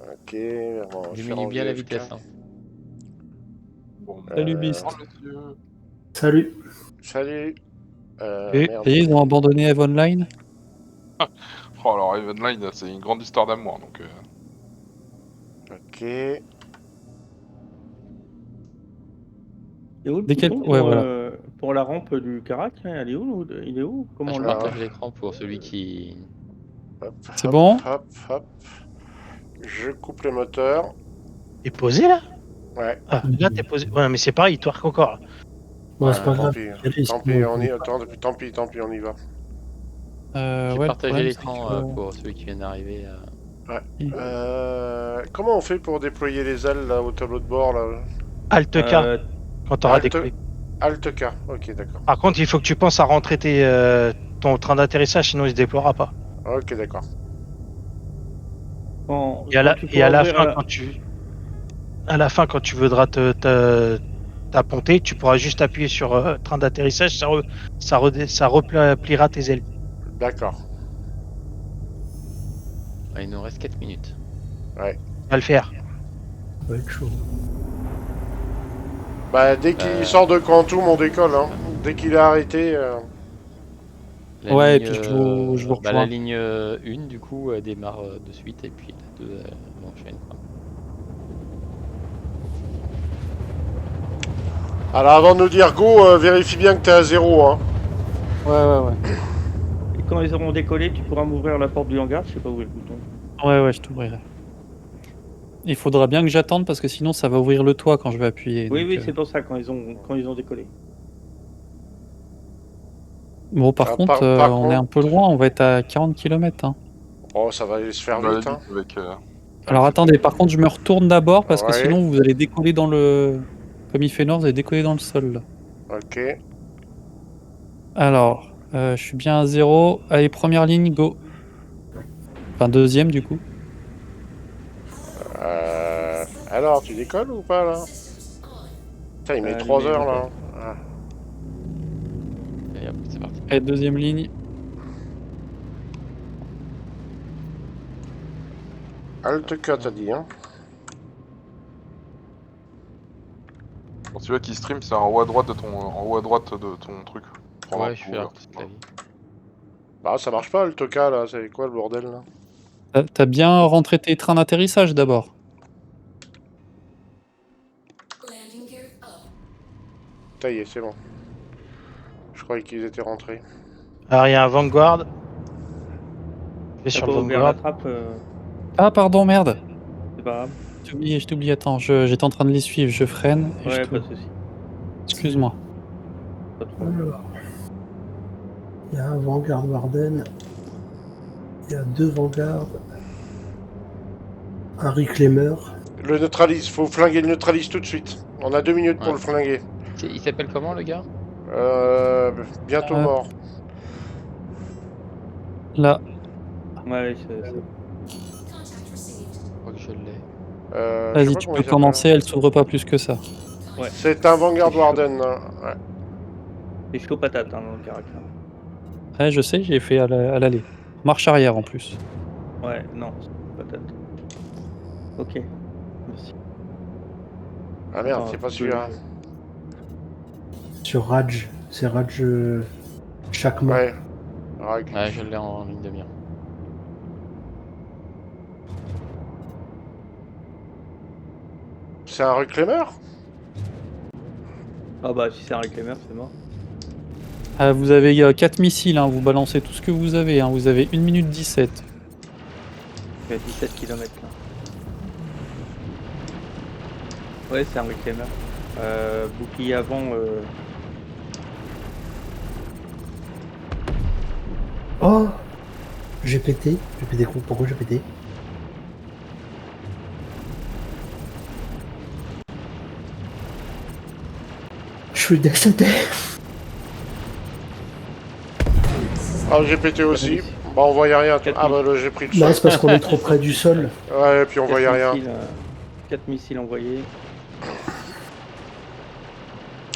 Ok, bon, je Diminue suis bien en la VFK. vitesse. Hein. Bon, Salut, Beast. Salut. Salut. Et Merde. Ça y est, ils ont abandonné Eve Online. Oh, alors Evenline, c'est une grande histoire d'amour, donc... Ok. Et où le Dès qu'elle- bouton ouais, pour, voilà. pour la rampe du Carac, elle est où? Il est où? Comment Je on l'a? partage l'écran pour celui qui... Hop, C'est hop, bon? Hop, hop. Je coupe le moteur. T'es posé là? Ouais. Ah, là t'es posé. Ouais, mais c'est pareil, il twerk encore. Là. Bon, c'est pas tant grave. pis. il risque, Tant pis, bon, on y... tant pis, on y va. J'ai Ouais, le partagé problème, l'écran c'est que- pour celui qui vient d'arriver. Comment on fait pour déployer les ailes là, au tableau de bord là? Alt K quand t'auras Alt- décollé. Alt K, ok d'accord. Par contre, il faut que tu penses à rentrer ton train d'atterrissage, sinon il se déploiera pas. Ok d'accord. Et à la fin, à la fin, quand tu voudras t'apponter, tu pourras juste appuyer sur train d'atterrissage, ça repliera tes ailes. D'accord. Il nous reste 4 minutes. Ouais. On va le faire. Ça va être chaud. Bah dès qu'il sort de Quantum, on décolle. Hein. Dès qu'il est arrêté. La Ouais, et ligne, puis je vous la rejoins. ligne 1 du coup démarre de suite et puis la 2 on enchaîne. Quoi. Alors avant de nous dire go, vérifie bien que t'es à 0. Hein. Ouais. Et quand ils auront décollé, tu pourras m'ouvrir la porte du hangar, je sais pas où est le bouton. Ouais, je t'ouvrirai. Il faudra bien que j'attende parce que sinon ça va ouvrir le toit quand je vais appuyer. Oui, donc, oui, c'est pour ça quand ils ont décollé. Bon, par contre, on est un peu loin, on va être à 40 km. Hein. Oh ça va aller se faire On va vite. aller Hein. vite avec, Alors attendez, par contre, je me retourne d'abord parce que Ouais. sinon vous allez décoller dans le. Comme il fait noir, vous allez décoller dans le sol. Là. Ok. Alors, je suis bien à 0. Allez, première ligne, go. Enfin, deuxième du coup. Alors tu décolles ou pas là? Putain il met 3 heures là. Ah. Et hop, c'est parti. Allez, deuxième ligne. Alt K t'as dit hein. Pour celui qui stream, c'est en haut à droite de ton truc. Prends Ouais, un je coup, suis là, là. toute la vie. Bah ça marche pas Alt K là, c'est quoi le bordel là? T'as bien rentré tes trains d'atterrissage d'abord. Ça y est, c'est bon. Je croyais qu'ils étaient rentrés. Alors il y a un Vanguard. Je vais T'as sur pas le ouvert la Vanguard. trappe, Ah, pardon, merde. c'est pas grave. Je t'oublie, attends, j'étais en train de les suivre, je freine. Et Ouais, je pas de soucis. Excuse-moi. Pas trop. Alors, il y a un Vanguard Warden. Il y a 2 Vanguards. Un Reclaimer. Le neutralise, faut flinguer le neutralise tout de suite. On a 2 minutes pour Ouais. le flinguer. Il s'appelle comment le gars? Bientôt mort. Là, Ouais, c'est ça. Je crois que je l'ai. Je sais vas-y, pas tu comment peux il s'appelle. commencer, elle s'ouvre pas plus que ça. C'est un Vanguard Warden. Hein. Ouais. C'est chaud patate hein, dans le caractère. Ouais, je sais, j'ai fait à l'aller. Marche arrière en plus. Ouais, non, c'est patate. Ok, merci. Ah merde, Attends, c'est pas je- celui-là. Sur Raj. C'est Raj chaque mois. Ouais. Rag. Ouais, je l'ai en ligne de mire. C'est un reclaimer? Ah bah si c'est un réclameur, c'est mort. Vous avez 4 missiles, hein, vous balancez tout ce que vous avez. Hein, vous avez 1 minute 17. Il y a 17 km là. Ouais, c'est un réclameur. Bouclier avant. Oh, j'ai pété. J'ai pété quoi? Pourquoi j'ai pété? Je suis décédé. Ah, j'ai pété aussi. Bah, on voyait rien. Ah, bah là, j'ai pris le Là, sol. c'est parce qu'on est trop près du sol. Ouais, et puis on 4 voyait rien. missiles, 4 missiles envoyés.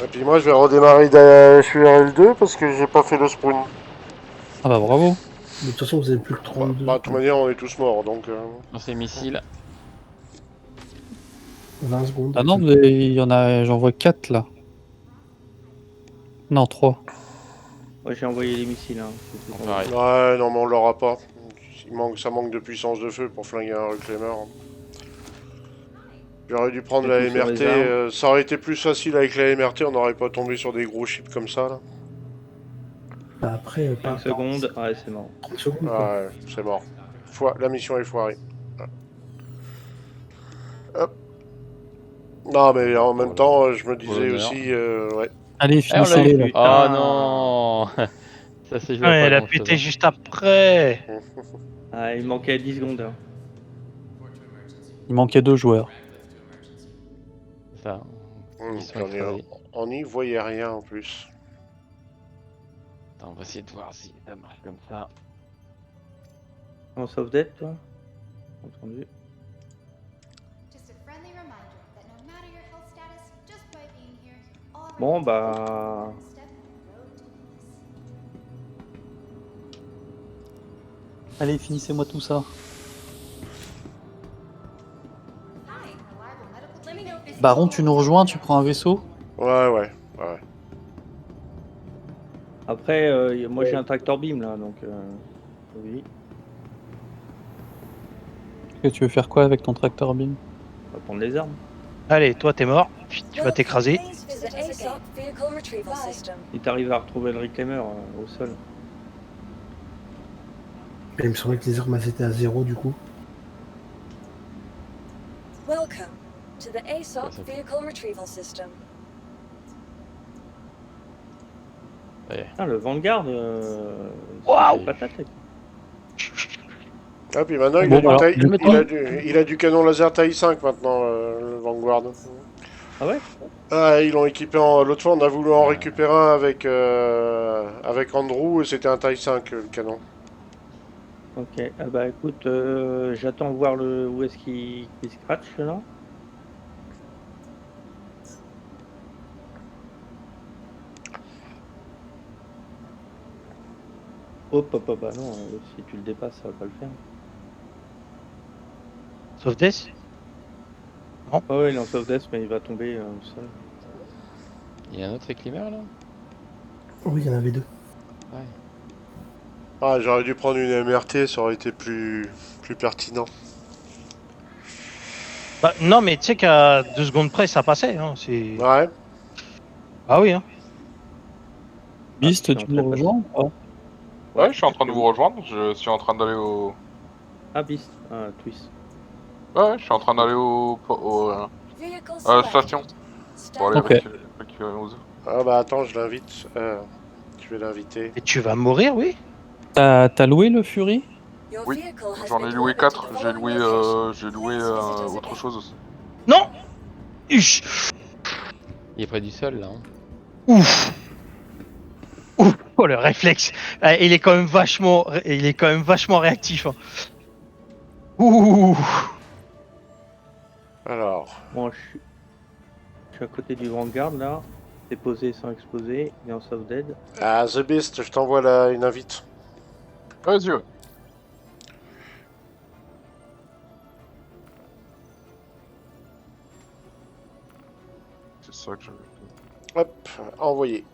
Et puis moi, je vais redémarrer. Je suis à L2 parce que j'ai pas fait le sprint. Ah bah bravo. Mais de toute façon, vous avez plus que 32. Bah, de toute manière, on est tous morts donc. Dans ces missiles. 20 secondes. Ah non, il y en a, j'en vois 4 là. Non, 3. Ouais, j'ai envoyé les missiles. Hein. Bon, pareil. Ouais, non, mais on l'aura pas. Ça manque de puissance de feu pour flinguer un reclaimer. J'aurais dû prendre Et la tout sur MRT. les armes. Ça aurait été plus facile avec la MRT, on n'aurait pas tombé sur des gros chips comme ça là. Bah, après, 5 secondes, ouais, c'est mort. 30 secondes, quoi. Ouais, c'est mort. La mission est foirée. Hop. Non, mais en même temps, je me disais Honneur. aussi, ouais. Allez, Eh, on l'a finissez-les eu. là. Putain. Oh non. Ça c'est joué Ouais, à elle pas a grand chose. pété juste après. Ah, il manquait 10 secondes. Hein. Il manquait 2 joueurs. Ça. Ils sont Puis écrasés. on n'y voyait rien en plus. Attends, on va essayer de voir si ça marche comme ça. En sauvedet, toi Entendu. Just a friendly reminder that no matter your health status, just by being here, you're already Bon, taking bah. one step on the road to wellness. Allez, finissez-moi tout ça. Hi, reliable medical Let me know if Baron, tu nous rejoins, tu prends un vaisseau? Ouais. Après, moi j'ai un tracteur beam là, donc. Oui, Que tu veux faire quoi avec ton tracteur beam? on va prendre les armes. Allez, toi t'es mort, puis tu vas t'écraser. Please visit the ASOP vehicle retrieval system. Si t'arrives à retrouver le reclaimer au sol. Et il me semblait que les armes elles étaient à 0 du coup. Welcome to the ASOP ça fait. vehicle retrieval system. Ah, le Vanguard. Waouh. c'est patate. Là. Ah, puis maintenant, Bon, alors, il a du canon laser taille 5 maintenant, le Vanguard. Ah ouais Ah, ils l'ont équipé l'autre fois, on a voulu en récupérer un avec Andrew et c'était un taille 5 le canon. Ok, ah bah écoute, j'attends voir où est-ce qu'il scratch là. Hop, bah non, si tu le dépasses, ça va pas le faire. Sauf Death. Ah ouais, il est en sauvedeath, mais il va tomber au sol. Il y a un autre éclimeur là? Oui, il y en avait 2. Ouais. Ah, j'aurais dû prendre une MRT, ça aurait été plus pertinent. Bah, non, mais tu sais qu'à 2 secondes près, ça passait. Hein, c'est... Ouais. Ah oui, hein. Beast, c'est tu en nous train de rejoins ou pas? Ouais, je suis en train de vous rejoindre. Je suis en train d'aller au. Ah, Beast, ah, Twist. Ouais, je suis en train d'aller Vehicle à la selected. station. Pour aller Ok. récupérer Ozu. Ah bah attends, je l'invite. Je vais l'inviter. Et tu vas mourir, oui. T'as loué le Fury? Your Oui, vehicle has j'en been ai loué delivered 4. to the J'ai following loué, location. j'ai loué Please visit us autre again. chose aussi. Non. Uch. Il est près du sol là. Hein. Ouf. Ouf. Oh le réflexe. Il est quand même vachement réactif. Hein. Ouh. Alors, Bon, je suis à côté du Vanguard là. C'est posé sans exposer, il est en sauvedead. ah, The Beast, je t'envoie une invite. Vas-y, ouais. C'est ça que j'avais fait. Hop, envoyé.